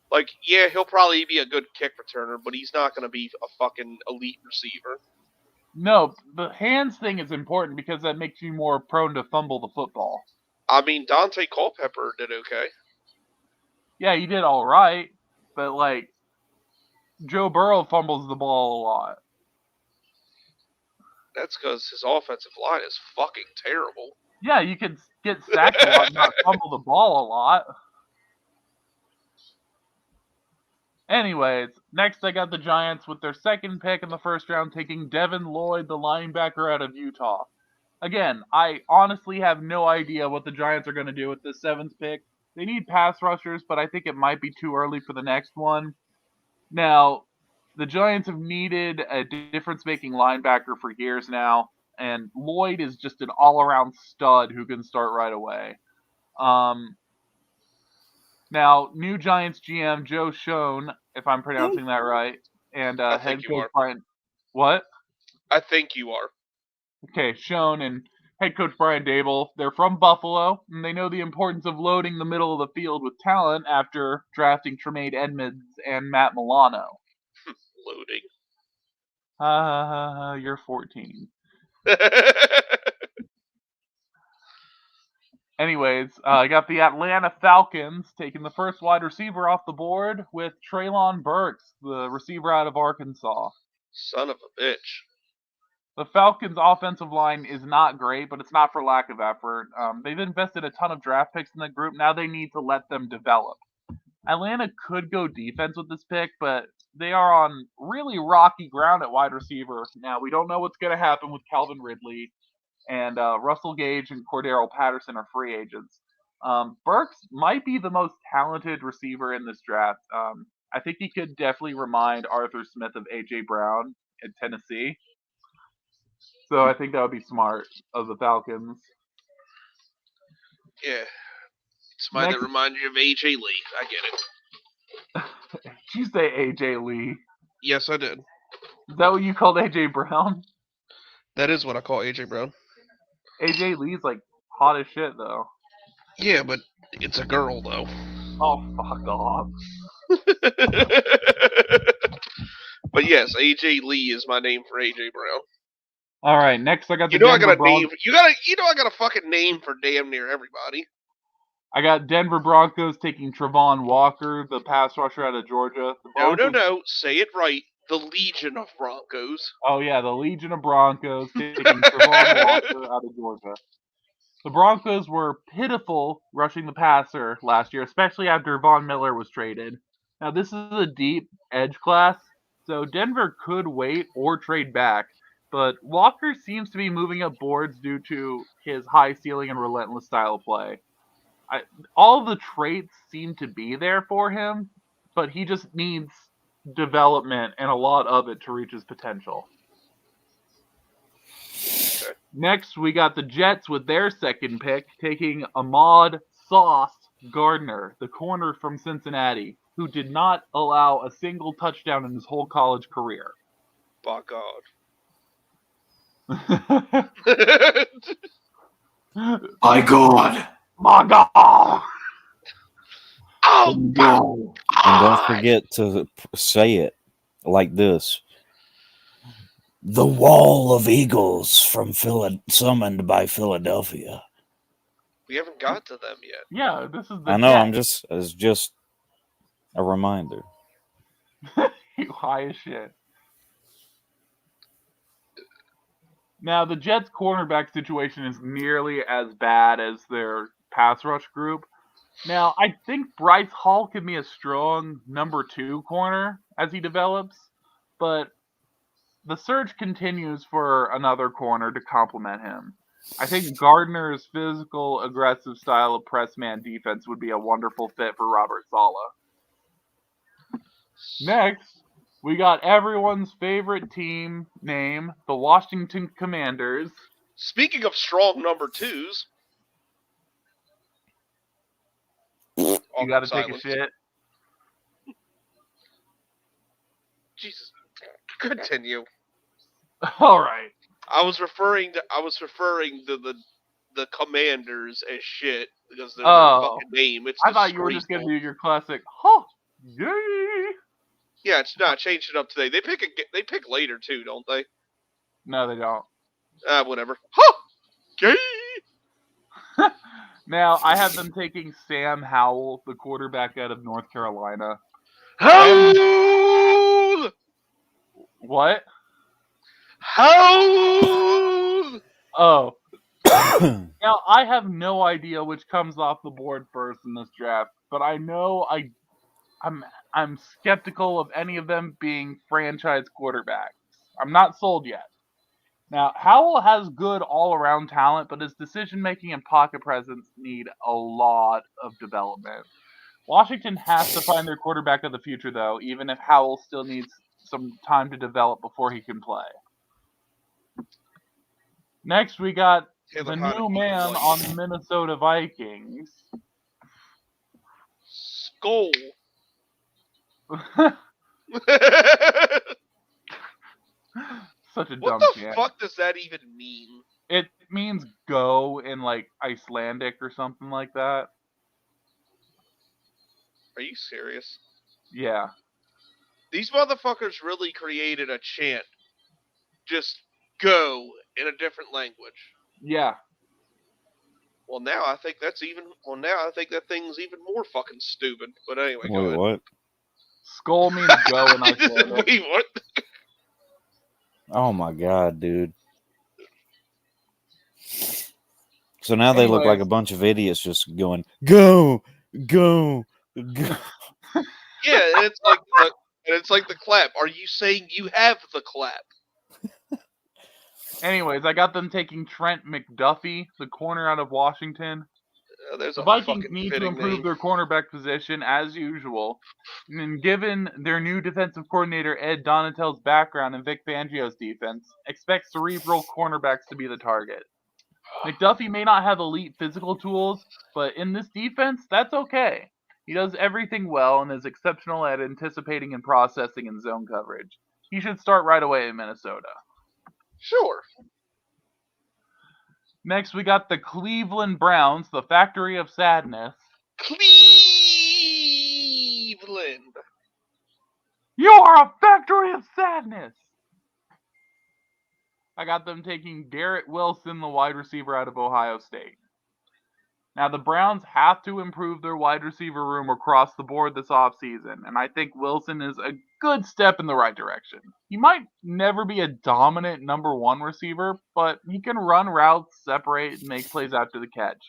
like, yeah, he'll probably be a good kick returner, but he's not going to be a fucking elite receiver. No, the hands thing is important because that makes you more prone to fumble the football. I mean, Dante Culpepper did okay. Yeah, he did all right, but, like, Joe Burrow fumbles the ball a lot. That's because his offensive line is fucking terrible. Yeah, you could get sacked a lot and not fumble the ball a lot. Anyways, next I got the Giants with their second pick in the first round, taking Devin Lloyd, the linebacker out of Utah. Again, I honestly have no idea what the Giants are going to do with this 7th pick. They need pass rushers, but I think it might be too early for the next one. Now, the Giants have needed a difference-making linebacker for years now, and Lloyd is just an all-around stud who can start right away. Now, new Giants GM Joe Schoen, if I'm pronouncing that right, and head coach Brian. What? I think you are. Okay, Schoen and head coach Brian Dable. They're from Buffalo, and they know the importance of loading the middle of the field with talent after drafting Tremaine Edmonds and Matt Milano. Loading. You're 14. Anyways, I got the Atlanta Falcons taking the first wide receiver off the board with Treylon Burks, the receiver out of Arkansas. Son of a bitch. The Falcons' offensive line is not great, but it's not for lack of effort. They've invested a ton of draft picks in the group. Now they need to let them develop. Atlanta could go defense with this pick, but they are on really rocky ground at wide receiver. Now, we don't know what's going to happen with Calvin Ridley, and Russell Gage and Cordero Patterson are free agents. Burks might be the most talented receiver in this draft. I think he could definitely remind Arthur Smith of A.J. Brown in Tennessee. So I think that would be smart of the Falcons. Yeah. Somebody that reminds you of A.J. Lee. I get it. Did you say A.J. Lee? Yes, I did. Is that what you called A.J. Brown? That is what I call A.J. Brown. AJ Lee's like hot as shit though. Yeah, but it's a girl though. Oh, fuck off. But yes, AJ Lee is my name for AJ Brown. All right, next I got the You know I Denver got a name. Broncos. You know I got a fucking name for damn near everybody. I got Denver Broncos taking Travon Walker, the pass rusher out of Georgia. The Broncos, No. Say it right. The Legion of Broncos. Oh yeah, the Legion of Broncos taking Travon Walker out of Georgia. The Broncos were pitiful rushing the passer last year, especially after Von Miller was traded. Now this is a deep edge class, so Denver could wait or trade back. But Walker seems to be moving up boards due to his high ceiling and relentless style of play. All of the traits seem to be there for him, but he just needs development and a lot of it to reach his potential. Next, we got the Jets with their second pick, taking Ahmad Sauce Gardner, the corner from Cincinnati, who did not allow a single touchdown in his whole college career. By God. My God. My God! Oh, No. And don't forget to say it like this. The wall of eagles from summoned by Philadelphia. we haven't got to them yet. Yeah, this is the I know. Jets. It's just a reminder. You high as shit. Now, the Jets' cornerback situation is nearly as bad as their pass rush group. Now, I think Bryce Hall could be a strong number 2 corner as he develops, but the search continues for another corner to complement him. I think Gardner's physical, aggressive style of press man defense would be a wonderful fit for Robert Saleh. Next, we got everyone's favorite team name, the Washington Commanders. Speaking of strong number 2s. You gotta take a shit. Jesus. Continue. All right. I was referring to the Commanders as shit because they're their fucking name. It's I thought you were just gonna disgraceful. do your classic, huh, yay. Yeah, it's not. Change it up today. They pick later too, don't they? No, they don't. Whatever. Huh! Gay! Now, I have them taking Sam Howell, the quarterback out of North Carolina. Howl! What? Howl! Oh. Now, I have no idea which comes off the board first in this draft, but I know I'm skeptical of any of them being franchise quarterbacks. I'm not sold yet. Now, Howell has good all-around talent, but his decision-making and pocket presence need a lot of development. Washington has to find their quarterback of the future, though, even if Howell still needs some time to develop before he can play. Next, we got the new man on the Minnesota Vikings. Skull. Such a What dumb the chant. fuck does that even mean? It means go in like Icelandic or something like that. Are you serious? Yeah. These motherfuckers really created a chant. Just go in a different language. Yeah. Well, now I think that thing's even more fucking stupid. But anyway, go Wait, ahead. what? Skull means go in Icelandic. Wait, what? Oh my god, dude. So now they look like a bunch of idiots just going, go, go, go. Yeah, and it's like the clap. Are you saying you have the clap? Anyways, I got them taking Trent McDuffie, the corner out of Washington. There's The a Vikings fucking need to fitting improve name. their cornerback position as usual. And given their new defensive coordinator Ed Donatel's background in Vic Fangio's defense, expect cerebral cornerbacks to be the target. McDuffie may not have elite physical tools, but in this defense, that's okay. He does everything well and is exceptional at anticipating and processing in zone coverage. He should start right away in Minnesota. Sure. Next, we got the Cleveland Browns, the Factory of Sadness. Cleveland. You are a factory of sadness! I got them taking Garrett Wilson, the wide receiver out of Ohio State. Now, the Browns have to improve their wide receiver room across the board this offseason, and I think Wilson is a good step in the right direction. He might never be a dominant number one receiver, but he can run routes, separate, and make plays after the catch.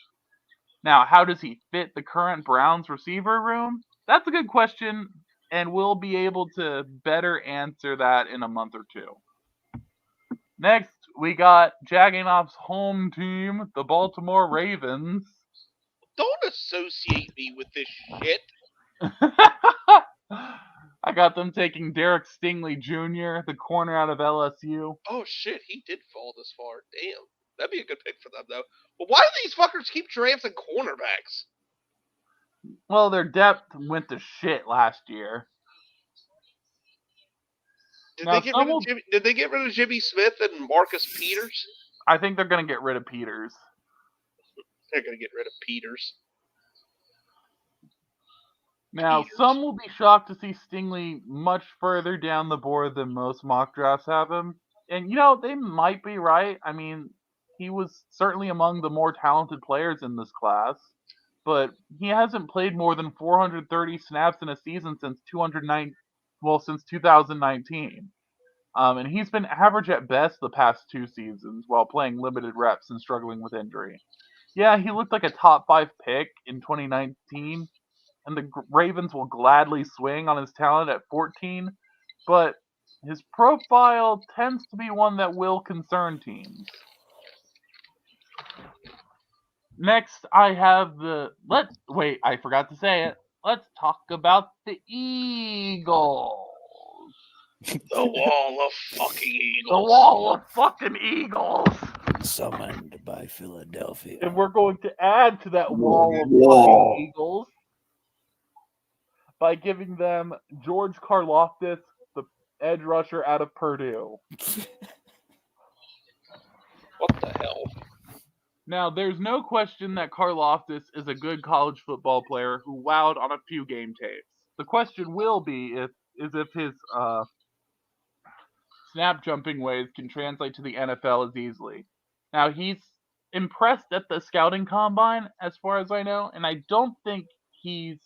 Now, how does he fit the current Browns receiver room? That's a good question, and we'll be able to better answer that in a month or two. Next, we got Jagganoff's home team, the Baltimore Ravens. Don't associate me with this shit. I got them taking Derek Stingley Jr., the corner out of LSU. Oh shit, he did fall this far. Damn. That'd be a good pick for them, though. But why do these fuckers keep drafting cornerbacks? Well, their depth went to shit last year. Did Now, they get rid of Jimmy Smith and Marcus Peters? I think they're going to get rid of Peters. They're going to get rid of Peters. Now, some will be shocked to see Stingley much further down the board than most mock drafts have him. And, they might be right. I mean, he was certainly among the more talented players in this class. But he hasn't played more than 430 snaps in a season since 2019. And he's been average at best the past 2 seasons while playing limited reps and struggling with injury. Yeah, he looked like a top 5 pick in 2019, and the Ravens will gladly swing on his talent at 14, but his profile tends to be one that will concern teams. Next, I have I forgot to say it. Let's talk about the Eagles. The wall of fucking Eagles. The wall of fucking Eagles. Summoned by Philadelphia. And we're going to add to that wall of fucking Eagles by giving them George Karlaftis, the edge rusher out of Purdue. What the hell? Now, there's no question that Karlaftis is a good college football player who wowed on a few game tapes. The question will be if his snap jumping ways can translate to the NFL as easily. Now, he's impressed at the scouting combine, as far as I know, and I don't think he's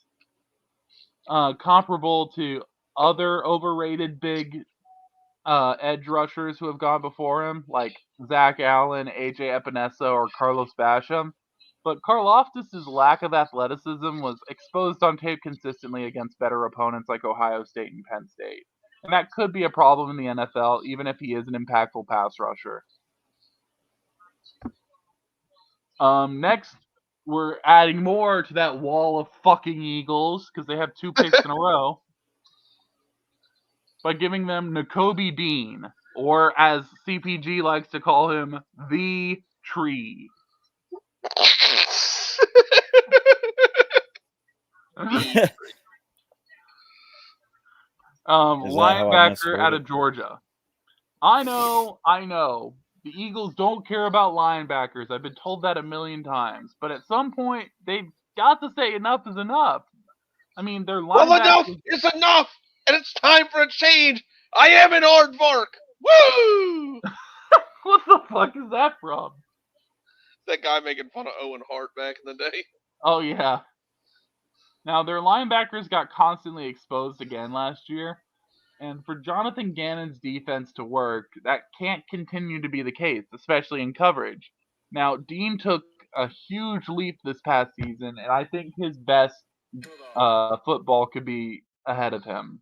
comparable to other overrated big edge rushers who have gone before him, like Zach Allen, AJ Epinesa, or Carlos Basham. But Karlaftis' lack of athleticism was exposed on tape consistently against better opponents like Ohio State and Penn State. And that could be a problem in the NFL, even if he is an impactful pass rusher. Next, we're adding more to that wall of fucking Eagles, because they have 2 picks in a row, by giving them Nakobe Dean, or as CPG likes to call him, the Tree. Linebacker out of Georgia. I know. The Eagles don't care about linebackers. I've been told that a million times. But at some point, they've got to say enough is enough. I mean, their linebackers... Well, enough is enough, and it's time for a change. I am an aardvark. Woo! What the fuck is that from? That guy making fun of Owen Hart back in the day. Oh, yeah. Now, their linebackers got constantly exposed again last year, and for Jonathan Gannon's defense to work, that can't continue to be the case, especially in coverage. Now, Dean took a huge leap this past season, and I think his best football could be ahead of him.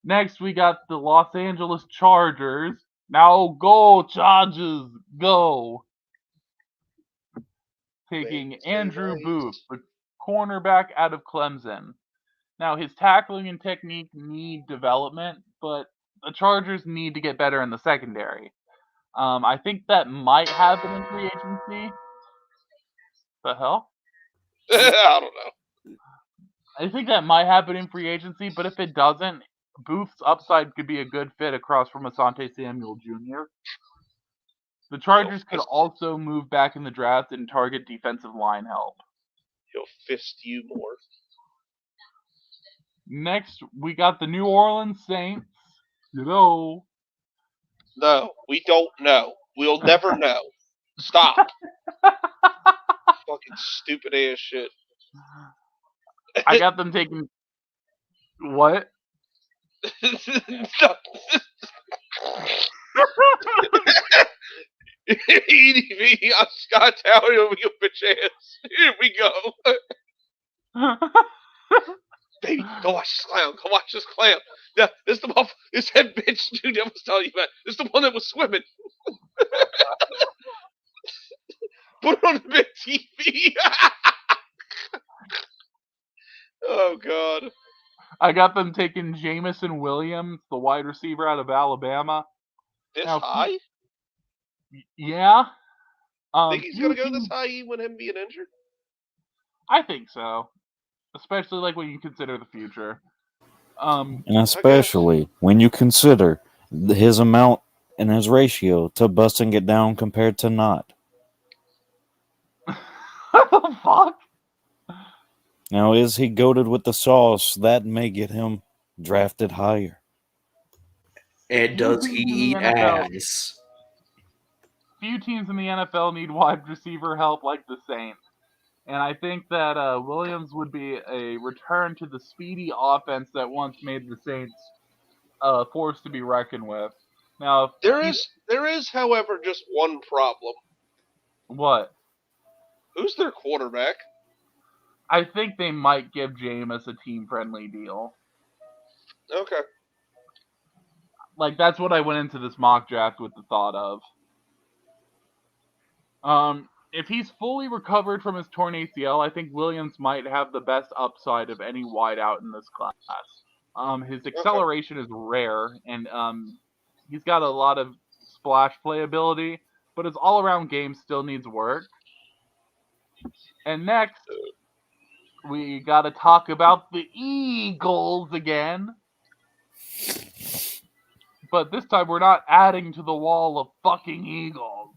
Next, we got the Los Angeles Chargers. Now go, Chargers, go! Taking Andrew Booth, the cornerback out of Clemson. Now, his tackling and technique need development, but the Chargers need to get better in the secondary. I think that might happen in free agency. The hell? I don't know. I think that might happen in free agency, but if it doesn't, Booth's upside could be a good fit across from Asante Samuel Jr. The Chargers could also move back in the draft and target defensive line help. He'll fist you more. Next, we got the New Orleans Saints. No, we don't know. We'll never know. Stop. Fucking stupid ass shit. I got them taking. What? EDV, I'm Scott Tower, you'll be a bitch ass. Here we go. Baby, go watch this clown. Go watch this clown. Yeah, this the buff. This head bitch dude I was telling you about. This the one that was swimming. Put it on the big TV. Oh God. I got them taking Jamison Williams, the wide receiver out of Alabama. This Now, high? Yeah. Think he's gonna go this high even with him being injured? I think so. Especially like when you consider the future. And especially when you consider his amount and his ratio to busting it down compared to not. What the fuck? Now, is he goated with the sauce? That may get him drafted higher. And does he eat ass? Few teams in the NFL need wide receiver help like the Saints. And I think that Williams would be a return to the speedy offense that once made the Saints a force to be reckoned with. Now, there is, however, just one problem. What? Who's their quarterback? I think they might give Jameis a team-friendly deal. Okay. Like, that's what I went into this mock draft with the thought of. If he's fully recovered from his torn ACL, I think Williams might have the best upside of any wideout in this class. His acceleration is rare, and he's got a lot of splash play ability, but his all-around game still needs work. And next, we got to talk about the Eagles again. But this time, we're not adding to the wall of fucking Eagles.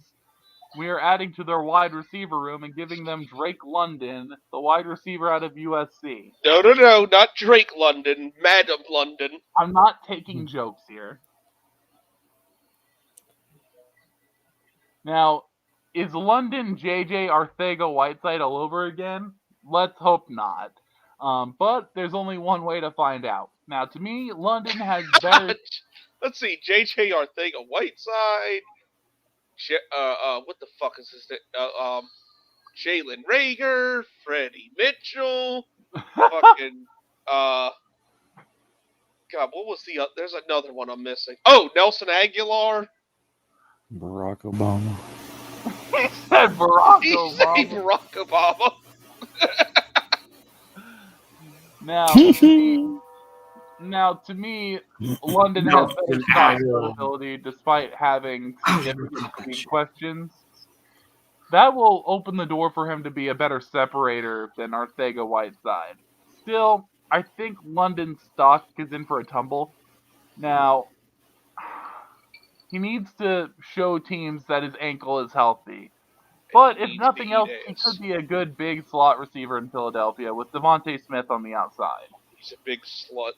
We are adding to their wide receiver room and giving them Drake London, the wide receiver out of USC. No, not Drake London, Madam London. I'm not taking jokes here. Now, is London JJ Arcega-Whiteside all over again? Let's hope not. But there's only one way to find out. Now, to me, London has better... Let's see, JJ Arcega-Whiteside... what the fuck is his name? Jalen Reagor, Freddie Mitchell, fucking, God, what was there's another one I'm missing. Oh, Nelson Aguilar. Barack Obama. He said Barack He Obama. said Barack Obama. Now, to me, London has better shot ability despite having significant questions. That will open the door for him to be a better separator than Arcega-Whiteside. Still, I think London's stock is in for a tumble. Now, he needs to show teams that his ankle is healthy. But if nothing else, he could be a good big slot receiver in Philadelphia with Devontae Smith on the outside. He's a big slut.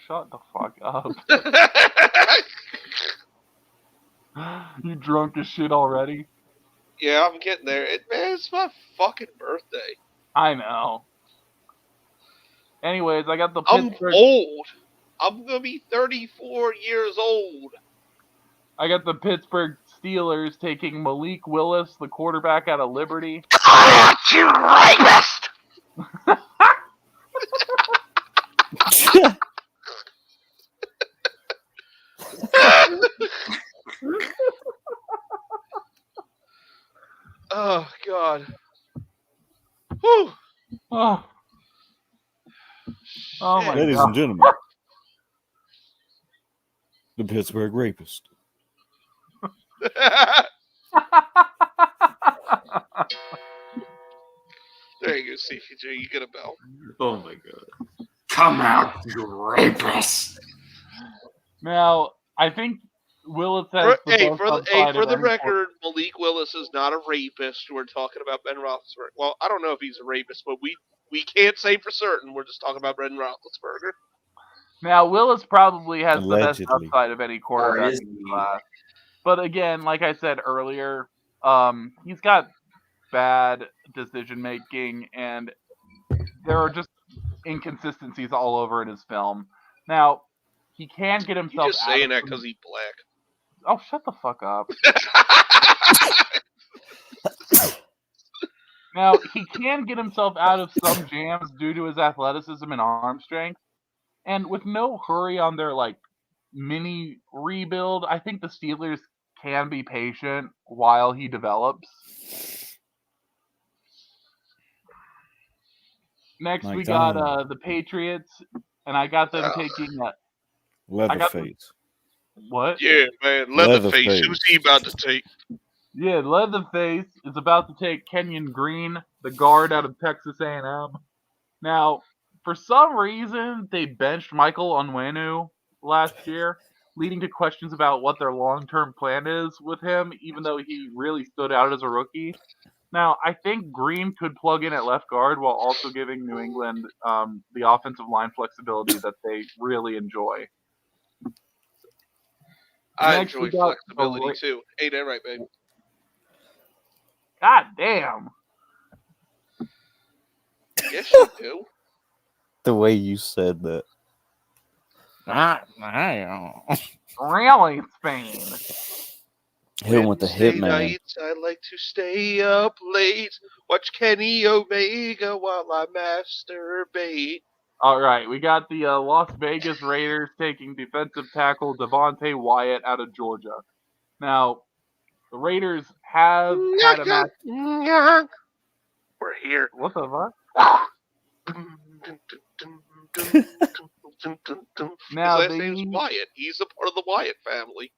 Shut the fuck up. You drunk as shit already? Yeah, I'm getting there. Man, it's my fucking birthday. I know. Anyways, I got the Pittsburgh... I'm old. I'm going to be 34 years old. I got the Pittsburgh Steelers taking Malik Willis, the quarterback out of Liberty. You rapist! Oh, God. Whew. Oh my Ladies God. and gentlemen, the Pittsburgh Rapist. There you go, CPJ. You get a bell. Oh, my God. Come out, you rapist! Now, I think Willis has the best upside For of the any record, Malik Willis is not a rapist. We're talking about Ben Roethlisberger. Well, I don't know if he's a rapist, but we can't say for certain. We're just talking about Ben Roethlisberger. Now, Willis probably has the best Allegedly. upside of any quarterback is in the he? class. But again, like I said earlier, he's got bad decision making, and there are just inconsistencies all over in his film. Now, he can get You himself just out saying of that some- because he's black. Oh, shut the fuck up. Now, he can get himself out of some jams due to his athleticism and arm strength. And with no hurry on their mini rebuild, I think the Steelers can be patient while he develops. Next, Mike we got Tomlin. the Patriots, and I got them taking Leatherface. what? Yeah, man. Leatherface. Leatherface. Who's he about to take? Yeah, Leatherface is about to take Kenyon Green, the guard out of Texas A&M. Now, for some reason, they benched Michael Onwenu last year, leading to questions about what their long-term plan is with him, even though he really stood out as a rookie. Now, I think Green could plug in at left guard while also giving New England the offensive line flexibility that they really enjoy. I Next, enjoy we got flexibility too. Ain't that right, babe? God damn. Yes, you do. The way you said that. Really, Spain. Hit him with the Wednesday hitman. nights, I like to stay up late, watch Kenny Omega while I masturbate. All right, we got the Las Vegas Raiders taking defensive tackle Devontae Wyatt out of Georgia. Now, the Raiders have had a match. We're here. What the fuck? Now, His last name's Wyatt. He's a part of the Wyatt family.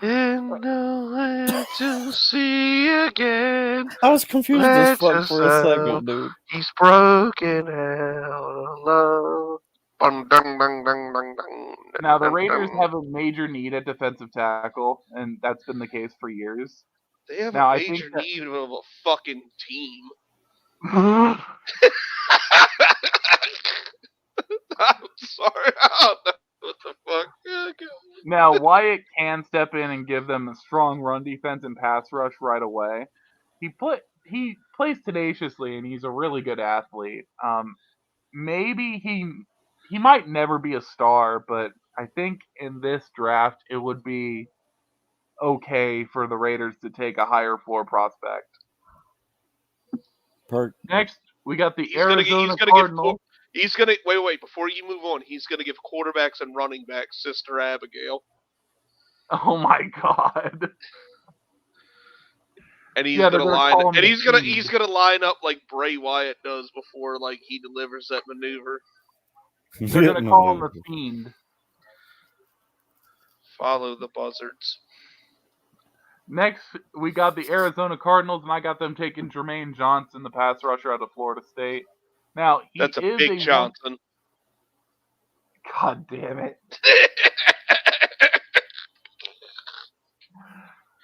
And glad to see again. I was confused as fuck for a second, dude. He's broken out of love. Dun, dun, dun, dun, dun, dun, Now, the dun, Raiders dun. have a major need at defensive tackle, and that's been the case for years. They have Now, a I think major that- need of a fucking team. I'm sorry. I don't know what the fuck. Now, Wyatt can step in and give them a strong run defense and pass rush right away. He plays tenaciously, and he's a really good athlete. Maybe he might never be a star, but I think in this draft it would be okay for the Raiders to take a higher floor prospect. Perk. Next, we got the He's gonna Arizona give Cardinals. He's gonna wait before you move on. He's gonna give quarterbacks and running backs Sister Abigail, Oh my god! and he's Yeah, they're gonna gonna call him he's the gonna Fiend. line up like Bray Wyatt does before like he delivers that maneuver. They're gonna call him the Fiend. Follow the buzzards. Next, we got the Arizona Cardinals, and I got them taking Jermaine Johnson, the pass rusher out of Florida State. Now, he That's a is big Johnson. God damn it.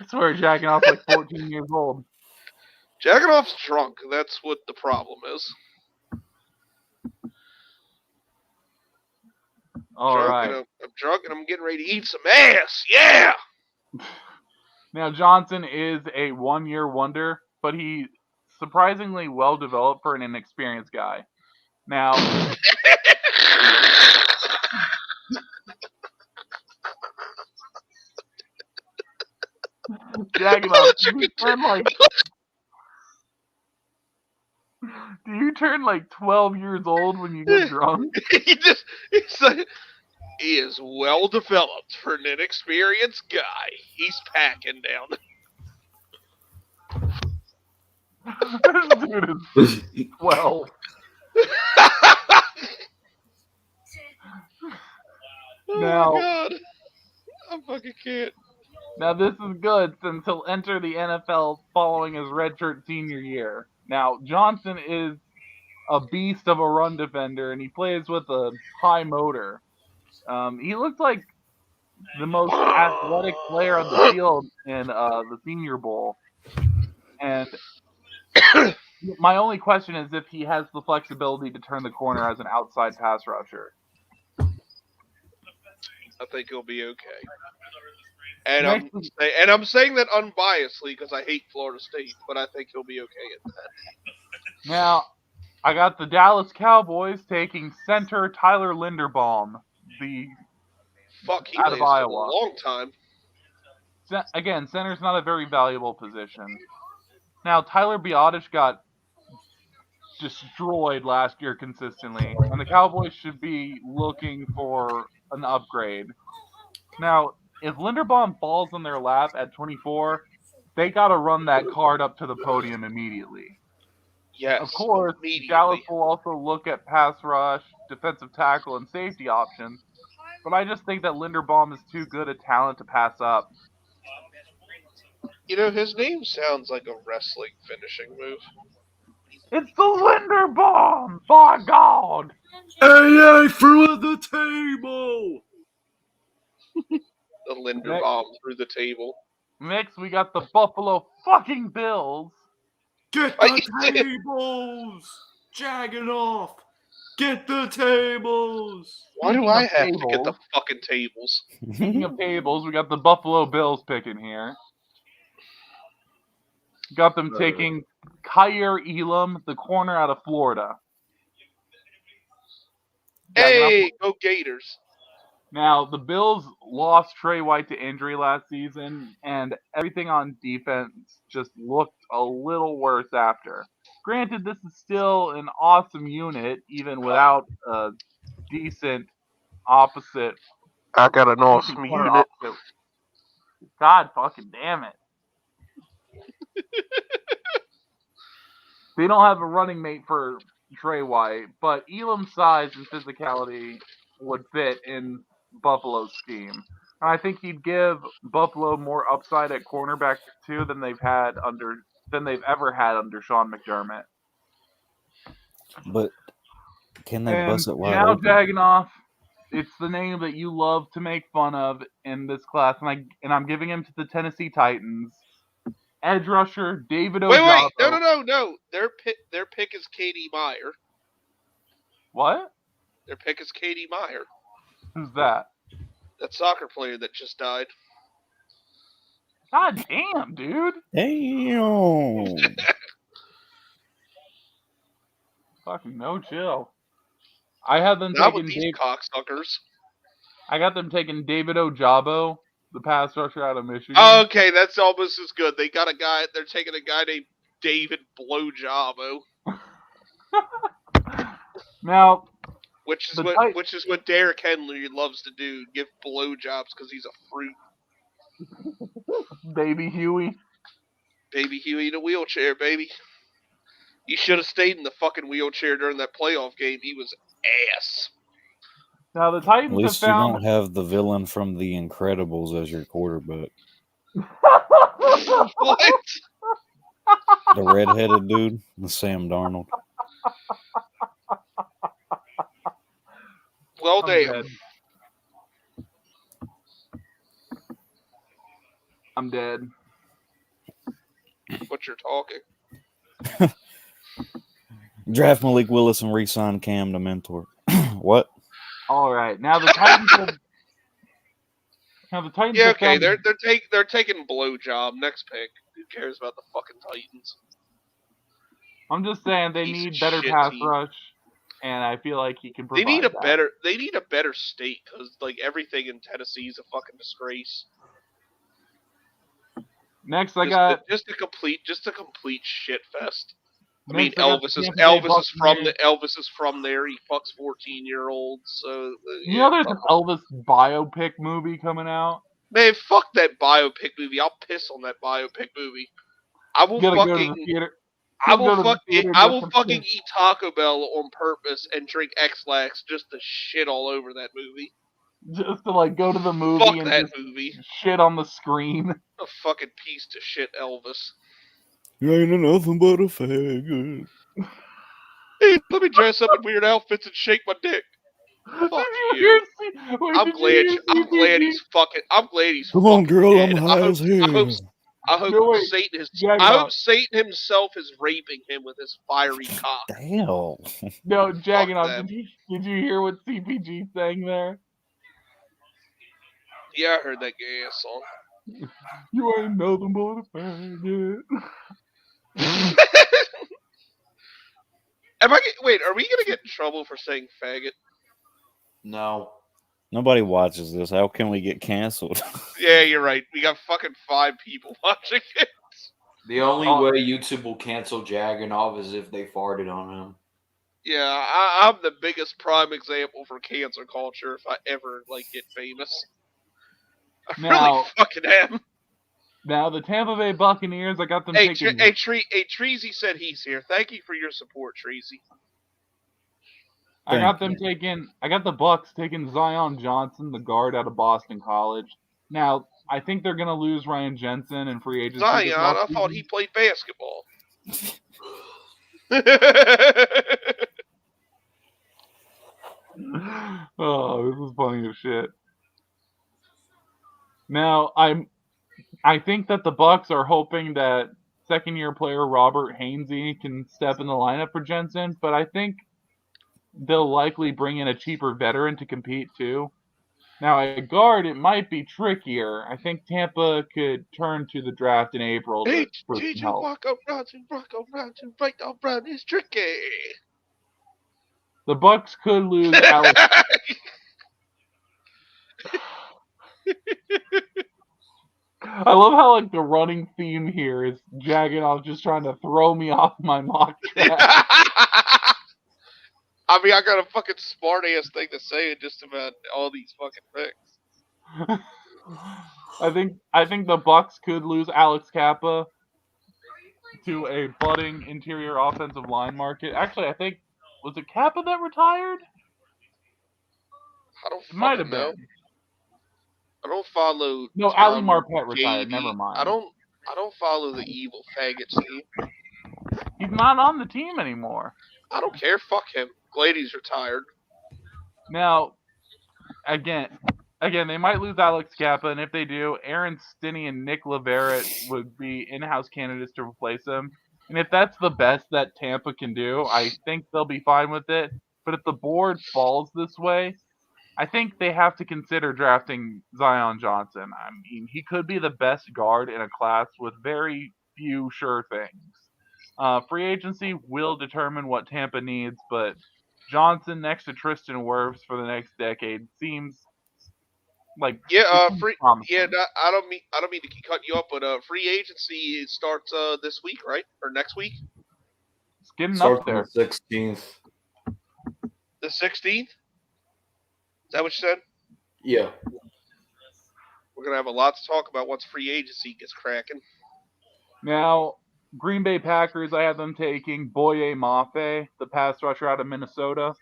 I swear jacking off like 14 years old. Jacking off's drunk. That's what the problem is. Alright. I'm drunk and I'm getting ready to eat some ass. Yeah! Now, Johnson is a one-year wonder, but he's surprisingly well-developed for an inexperienced guy. Now, jacking off, do you turn like 12 years old when you get drunk? He is well developed for an inexperienced guy. He's packing down. This dude is 12. Now, Oh my god. I fucking can't. Now, this is good since he'll enter the NFL following his redshirt senior year. Now, Johnson is a beast of a run defender, and he plays with a high motor. He looks like the most athletic player on the field in the Senior Bowl. And my only question is if he has the flexibility to turn the corner as an outside pass rusher. I think he'll be okay. And Next, I'm saying that unbiasedly because I hate Florida State, but I think he'll be okay at that. now, I got the Dallas Cowboys taking center Tyler Linderbaum, the Fuck, he out of lasted a Iowa. long time. Again, center's not a very valuable position. Now, Tyler Biotish got destroyed last year consistently, and the Cowboys should be looking for an upgrade. Now, if Linderbaum falls in their lap at 24, they got to run that card up to the podium immediately. Yes. Of course, Dallas will also look at pass rush, defensive tackle, and safety options, but I just think that Linderbaum is too good a talent to pass up. You know, his name sounds like a wrestling finishing move. It's the Linderbaum! By God! Hey, through the table! The Linderbaum through the table. Next, we got the Buffalo fucking Bills. Get the tables! Jagging off! Get the tables! Why do Speaking I of have to get the tables- fucking tables? Speaking of tables, we got the Buffalo Bills picking here. Got them taking Kyer Elam, the corner out of Florida. Hey, go Gators. Now, the Bills lost Trey White to injury last season, and everything on defense just looked a little worse after. Granted, this is still an awesome unit, even without a decent opposite. I got an awesome decent corner unit. opposite. God fucking damn it. They don't have a running mate for Trey White, but Elam's size and physicality would fit in Buffalo's scheme. And I think he'd give Buffalo more upside at cornerback too than they've ever had under Sean McDermott. But can they And bust it wide now open? Jagonoff, it's the name that you love to make fun of in this class, and I'm giving him to the Tennessee Titans. Edge rusher David Ojabo. Wait, no. Their pick is Katie Meyer. What? Their pick is Katie Meyer. Who's that? That soccer player that just died. God damn, dude. Damn. Fucking no chill. I have them Not taking with these cocksuckers. I got them taking David Ojabo, the pass rusher out of Michigan. Okay, that's almost as good. They're taking a guy named David Blowjabo. Now, Which is what Derrick Henry loves to do, give blowjobs because he's a fruit. Baby Huey. Baby Huey in a wheelchair, baby. He should have stayed in the fucking wheelchair during that playoff game. He was ass. Now the Titans At least have you found don't have the villain from The Incredibles as your quarterback. What? The redheaded dude, the Sam Darnold. Well, I'm damn. dead. I'm dead. What you're talking. Draft Malik Willis and re-sign Cam to mentor. What? All right. Now the Titans have Yeah, have okay. found- They're taking blowjob next pick. Who cares about the fucking Titans? I'm just saying they Piece need of better shit pass team. rush, and I feel like he can provide They need that. They need a better state because like everything in Tennessee is a fucking disgrace. Next, I got Just a complete shit fest. I next mean, I got the Tampa Bay Elvis is from there. He fucks 14-year-olds. So You know, there's an Elvis biopic movie coming out. man, fuck that biopic movie. I'll piss on that biopic movie. I will You gotta go to fucking the theater. I Go to will the fuck theater I just will to fucking piss. eat Taco Bell on purpose and drink X-Lax just to shit all over that movie. Just to like go to the movie Fuck and that just movie. shit on the screen. A fucking piece to shit Elvis. You ain't nothing but a faggot. Hey, let me dress up in weird outfits and shake my dick. Fuck you. I'm glad he's fucking. I'm glad he's Come on, fucking girl, I'm dead. high as hell. I hope No, wait, Satan is. Jack I hope off. Satan himself is raping him with his fiery cock. Damn. No, Jagganoff, them. did you hear what CPG sang there? Yeah, I heard that gay ass song. You ain't nothing but a faggot. Wait, are we gonna get in trouble for saying faggot? No. Nobody watches this. How can we get canceled? Yeah, you're right. We got fucking 5 people watching it. The only Oh. way YouTube will cancel Jaganov is if they farted on him. Yeah, I'm the biggest prime example for cancer culture if I ever get famous. I really Now, fucking am. now the Tampa Bay Buccaneers, I got them Hey, taking. Treasy said he's here. Thank you for your support, Treasy. I got them taking. I got the Bucks taking Zion Johnson, the guard out of Boston College. Now, I think they're gonna lose Ryan Jensen in free agency. Zion, I thought he played basketball. Oh, this is funny as shit. Now, I think that the Bucks are hoping that second-year player Robert Hainsey can step in the lineup for Jensen, but I think they'll likely bring in a cheaper veteran to compete too. Now, at guard, it might be trickier. I think Tampa could turn to the draft in April to for some help. Rocco Brown is tricky. The Bucks could lose Alex. I love how the running theme here is Jagganoff just trying to throw me off my mock track. I mean, I got a fucking smart ass thing to say in just about all these fucking things. I think the Bucks could lose Alex Kappa to a budding interior offensive line market. Actually, I think was it Kappa that retired? I don't It might fucking have know. been. I don't follow. No, Ali Marpet retired. Never mind. I don't follow the evil faggots team. He's not on the team anymore. I don't care. Fuck him. Glad he's retired. Now, again, they might lose Alex Kappa, and if they do, Aaron Stinney and Nick Leverett would be in-house candidates to replace him. And if that's the best that Tampa can do, I think they'll be fine with it. But if the board falls this way, I think they have to consider drafting Zion Johnson. I mean, he could be the best guard in a class with very few sure things. Free agency will determine what Tampa needs, but Johnson next to Tristan Wirfs for the next decade seems like promising. Yeah. I don't mean to keep cutting you up, but free agency starts this week, right, or next week? It's getting Starts up there. on the 16th. The 16th. Is that what you said? Yeah. We're gonna have a lot to talk about once free agency gets cracking. Now, Green Bay Packers, I have them taking Boye Mafe, the pass rusher out of Minnesota.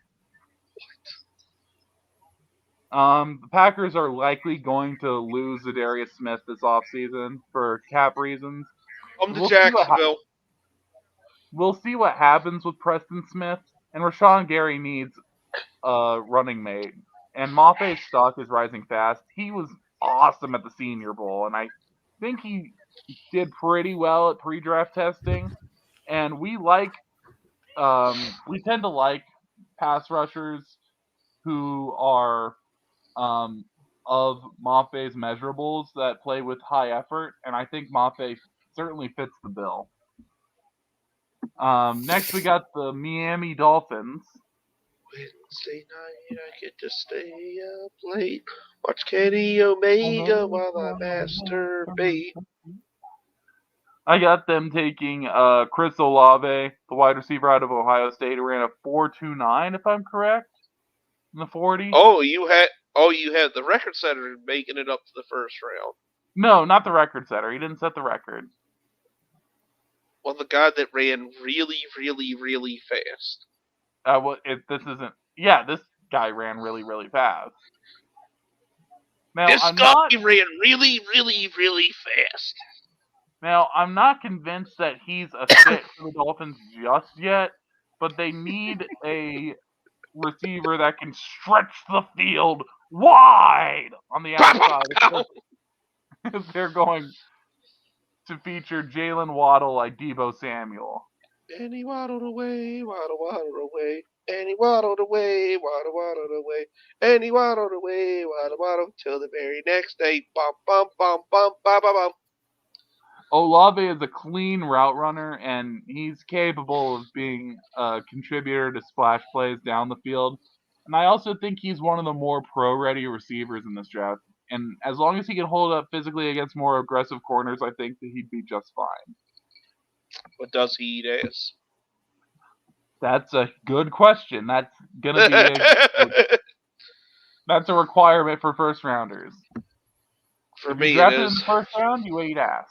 The Packers are likely going to lose Zadarius Smith this offseason for cap reasons. Come to Jacksonville. We'll see what happens with Preston Smith, and Rashawn Gary needs a running mate. And Maffe's stock is rising fast. He was awesome at the Senior Bowl, and I think he did pretty well at pre-draft testing. And we tend to like pass rushers who are of Maffe's measurables that play with high effort, and I think Maffe certainly fits the bill. Next, we got the Miami Dolphins. Wednesday night, I get to stay up late, watch Kenny Omega while I masturbate. I got them taking Chris Olave, the wide receiver out of Ohio State, who ran a 4.29, if I'm correct, in the 40. Oh, you had the record setter making it up to the first round. No, not the record setter. He didn't set the record. Well, the guy that ran really, really, really fast. This guy ran really, really fast. Now, This guy ran really, really, really fast. Now, I'm not convinced that he's a fit for the Dolphins just yet, but they need a receiver that can stretch the field wide on the outside. If they're going to feature Jalen Waddle like Deebo Samuel. And he waddled away, waddled away. And he waddled away, waddled away. And he waddled away, waddled till the very next day. Bum, bum, bum, bum, bum, bum, bum. Olave is a clean route runner, and he's capable of being a contributor to splash plays down the field. And I also think he's one of the more pro-ready receivers in this draft. And as long as he can hold up physically against more aggressive corners, I think that he'd be just fine. But does he eat ass? That's a good question. That's gonna be that's a requirement for first rounders. For If me, you it drafted in is. the first round, you ate ass.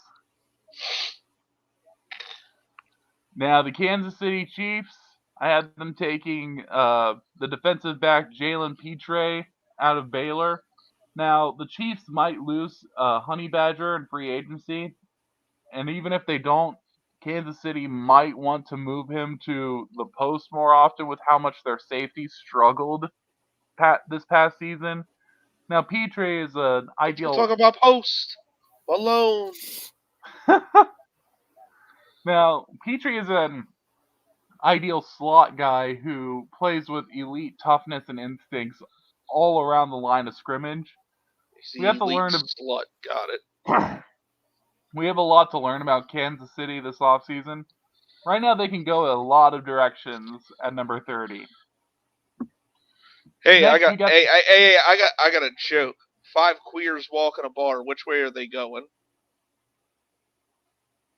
Now the Kansas City Chiefs, I had them taking the defensive back Jalen Petre out of Baylor. Now the Chiefs might lose Honey Badger in free agency, and even if they don't, Kansas City might want to move him to the post more often with how much their safety struggled this past season. Now, Petre is an ideal. We'll talk about post. Malone. Now, Petre is an ideal slot guy who plays with elite toughness and instincts all around the line of scrimmage. He's We have to elite learn to- slut. Got it. We have a lot to learn about Kansas City this offseason. Right now, they can go a lot of directions at number 30. Hey, Next, I we got- got a joke. 5 queers walk in a bar. Which way are they going?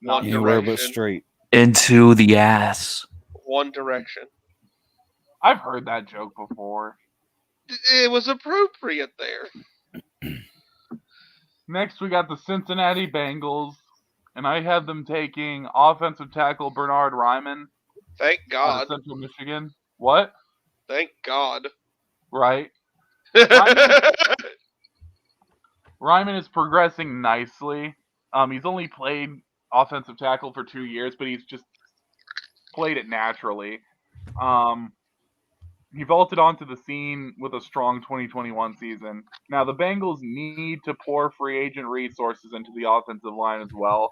One Anywhere but direction. straight. Into the ass. One direction. I've heard that joke before. It was appropriate there. Next, we got the Cincinnati Bengals, and I have them taking offensive tackle Bernard Ryman Thank out God. of Central Michigan. What? Thank God. Right. Ryman is progressing nicely. He's only played offensive tackle for 2 years, but he's just played it naturally. He vaulted onto the scene with a strong 2021 season. Now, the Bengals need to pour free agent resources into the offensive line as well.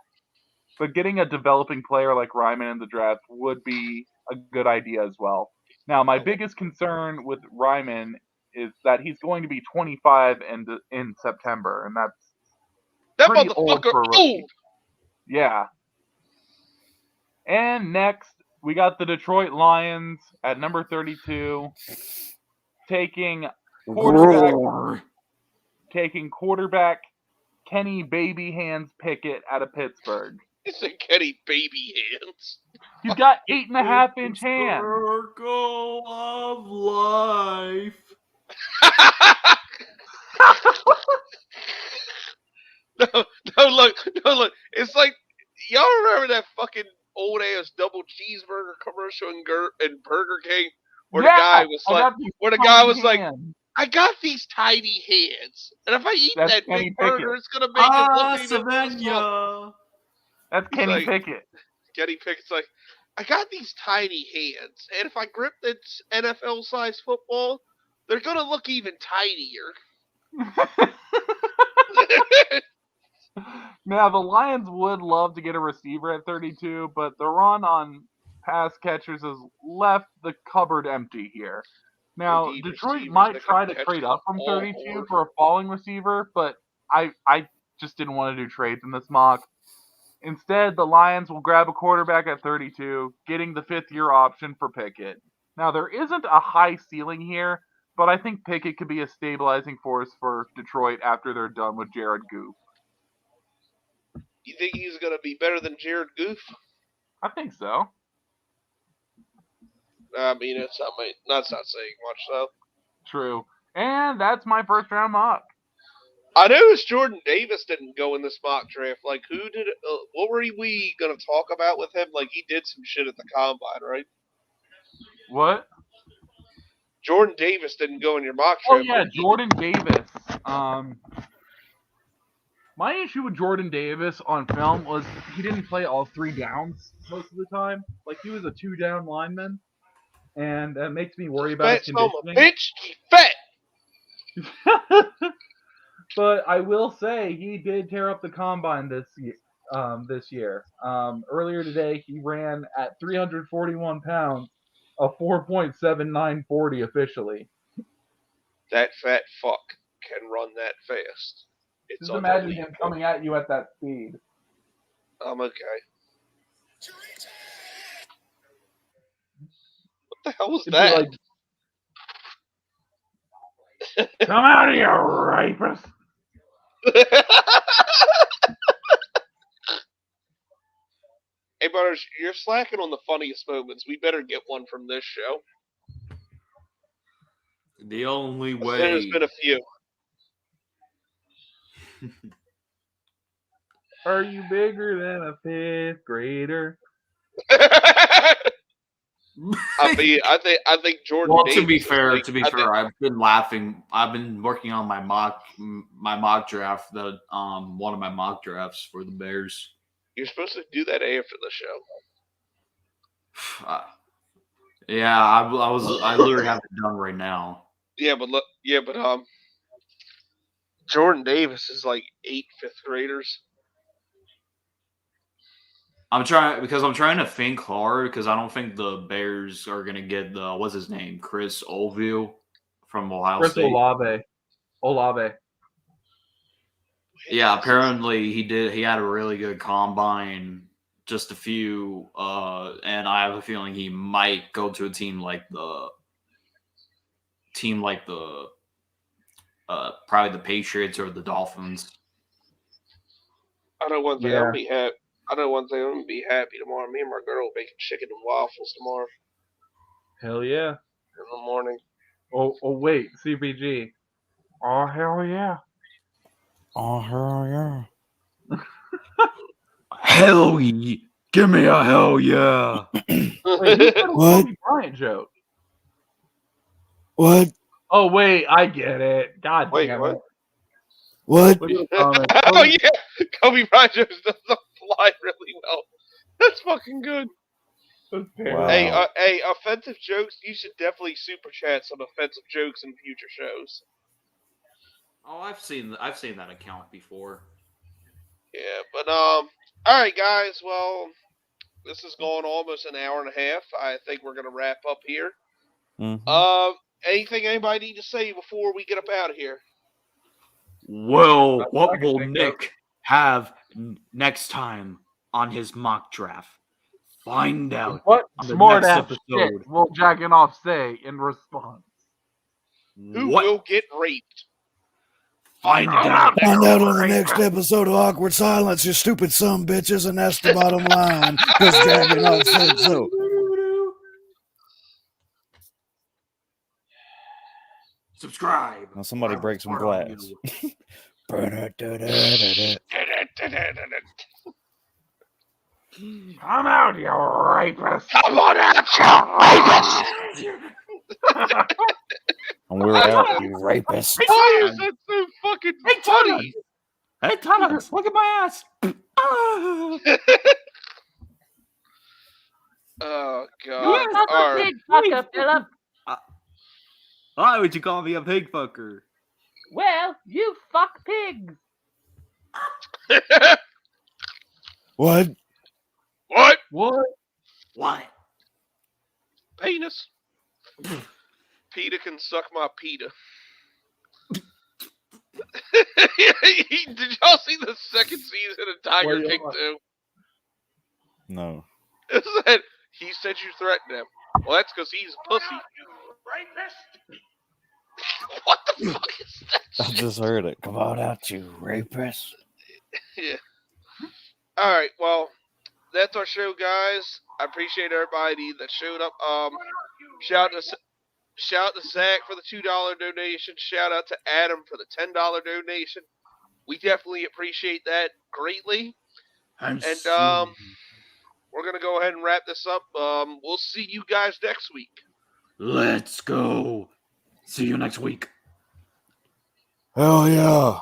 But getting a developing player like Ryman in the draft would be a good idea as well. Now, my biggest concern with Ryman is that he's going to be 25 in September, and that's that pretty old motherfucker for a rookie. old. Yeah. And next, we got the Detroit Lions at number 32, taking quarterback Kenny Baby Hands Pickett out of Pittsburgh. He said Kenny baby hands. He's got 8.5-inch hands. Circle of life. No, look. It's like, y'all remember that fucking old ass double cheeseburger commercial in Burger King where the guy was like, I got these tiny hands, and if I eat That's that Kenny big burger, Pickett. it's gonna make it look even Savannah. That's Kenny like- Pickett. Kenny Pickett's like, I got these tiny hands, and if I grip this NFL-sized football, they're gonna look even tinier. Now, the Lions would love to get a receiver at 32, but the run on pass catchers has left the cupboard empty here. Now, Indeed, Detroit receivers might that try can to catch trade the up from ball 32 more. for a falling receiver, but I just didn't want to do trades in this mock. Instead, the Lions will grab a quarterback at 32, getting the fifth-year option for Pickett. Now, there isn't a high ceiling here, but I think Pickett could be a stabilizing force for Detroit after they're done with Jared Goff. You think he's gonna be better than Jared Goff? I think so. I mean, that's not saying much, though. True. And that's my first round mock. I noticed Jordan Davis didn't go in this mock draft. Like, who did? What were we gonna talk about with him? Like, he did some shit at the combine, right? What? Jordan Davis didn't go in your mock Oh draft. yeah, Jordan Davis. My issue with Jordan Davis on film was he didn't play all 3 downs most of the time. Like, he was a 2-down lineman. and that makes me worry about Fat his son of a conditioning. bitch, he fat. But I will say he did tear up the combine this year. Earlier today, he ran at 341 pounds, a 4.7940 officially. That fat fuck can run that fast. It's Just imagine him unbelievable. coming at you at that speed. I'm okay. What the hell was It'd be that? like, come out of here, rapist! Hey, Butters, you're slacking on the funniest moments. We better get one from this show. The only There's way. been a few. Are you bigger than a fifth grader? I think Jordan Well, Davis. to be is fair, like- I think- I've been laughing. I've been working on my mock draft. One of my mock drafts for the Bears. You're supposed to do that after the show. Yeah, I literally have it done right now. But Jordan Davis is like 8 fifth graders. I'm trying to think hard because I don't think the Bears are gonna get what's his name, Chris Olave from Ohio Chris State. Olave. Yeah, apparently he had a really good combine, just a few, and I have a feeling he might go to a team like the probably the Patriots or the Dolphins. I know one thing. Yeah. I'm gonna be happy tomorrow. Me and my girl will making chicken and waffles tomorrow Hell yeah. in the morning. Oh wait, CPG. Oh hell yeah. Oh, hell yeah. Hell yeah. Give me a hell yeah. Wait, who said a What? Kobe Bryant joke? What? Oh wait, I get it. God Wait, damn what? it. What? Look at the comment. Oh yeah, Kobe Bryant jokes doesn't fly really well. That's fucking good. That's Wow. terrible. Hey, offensive jokes. You should definitely super chat some offensive jokes in future shows. Oh, I've seen that account before. Yeah, but all right, guys. Well, this is going almost an hour and a half. I think we're gonna wrap up here. Mhm. Anything anybody need to say before we get up out of here? Well, That's what what I can will think of. Nick have next time on his mock draft? Find out What on the smart next ass episode. shit will Jacking Off say in response? Who What? will get raped? Find out. Find out on the next episode of Awkward Silence, you stupid son bitches, and that's the bottom line. Because Jacking Off said so. Subscribe. Now somebody Wherever break some part of glass. you. Come out, you rapist. Come on out, you rapist! And we're out, you rapist. Why is that so fucking funny? Hey, Thomas, look at my ass. Ah. Oh You god! fuck a All right. Pig fucker, Philip. Why would you call me a pig fucker? Well, you fuck pigs. What? What? What? What? Penis. Peter can suck my Peter. Did y'all see the second season of Tiger Well, King yeah. 2? No. It said, he said you threatened him. Well, that's because he's a pussy. What the fuck is that? I just heard it. Come on out, you rapist. Yeah. All right. Well, that's our show, guys. I appreciate everybody that showed up. Shout out to Zach for the $2 donation. Shout out to Adam for the $10 donation. We definitely appreciate that greatly. And we're gonna go ahead and wrap this up. We'll see you guys next week. Let's go. See you next week. Hell yeah.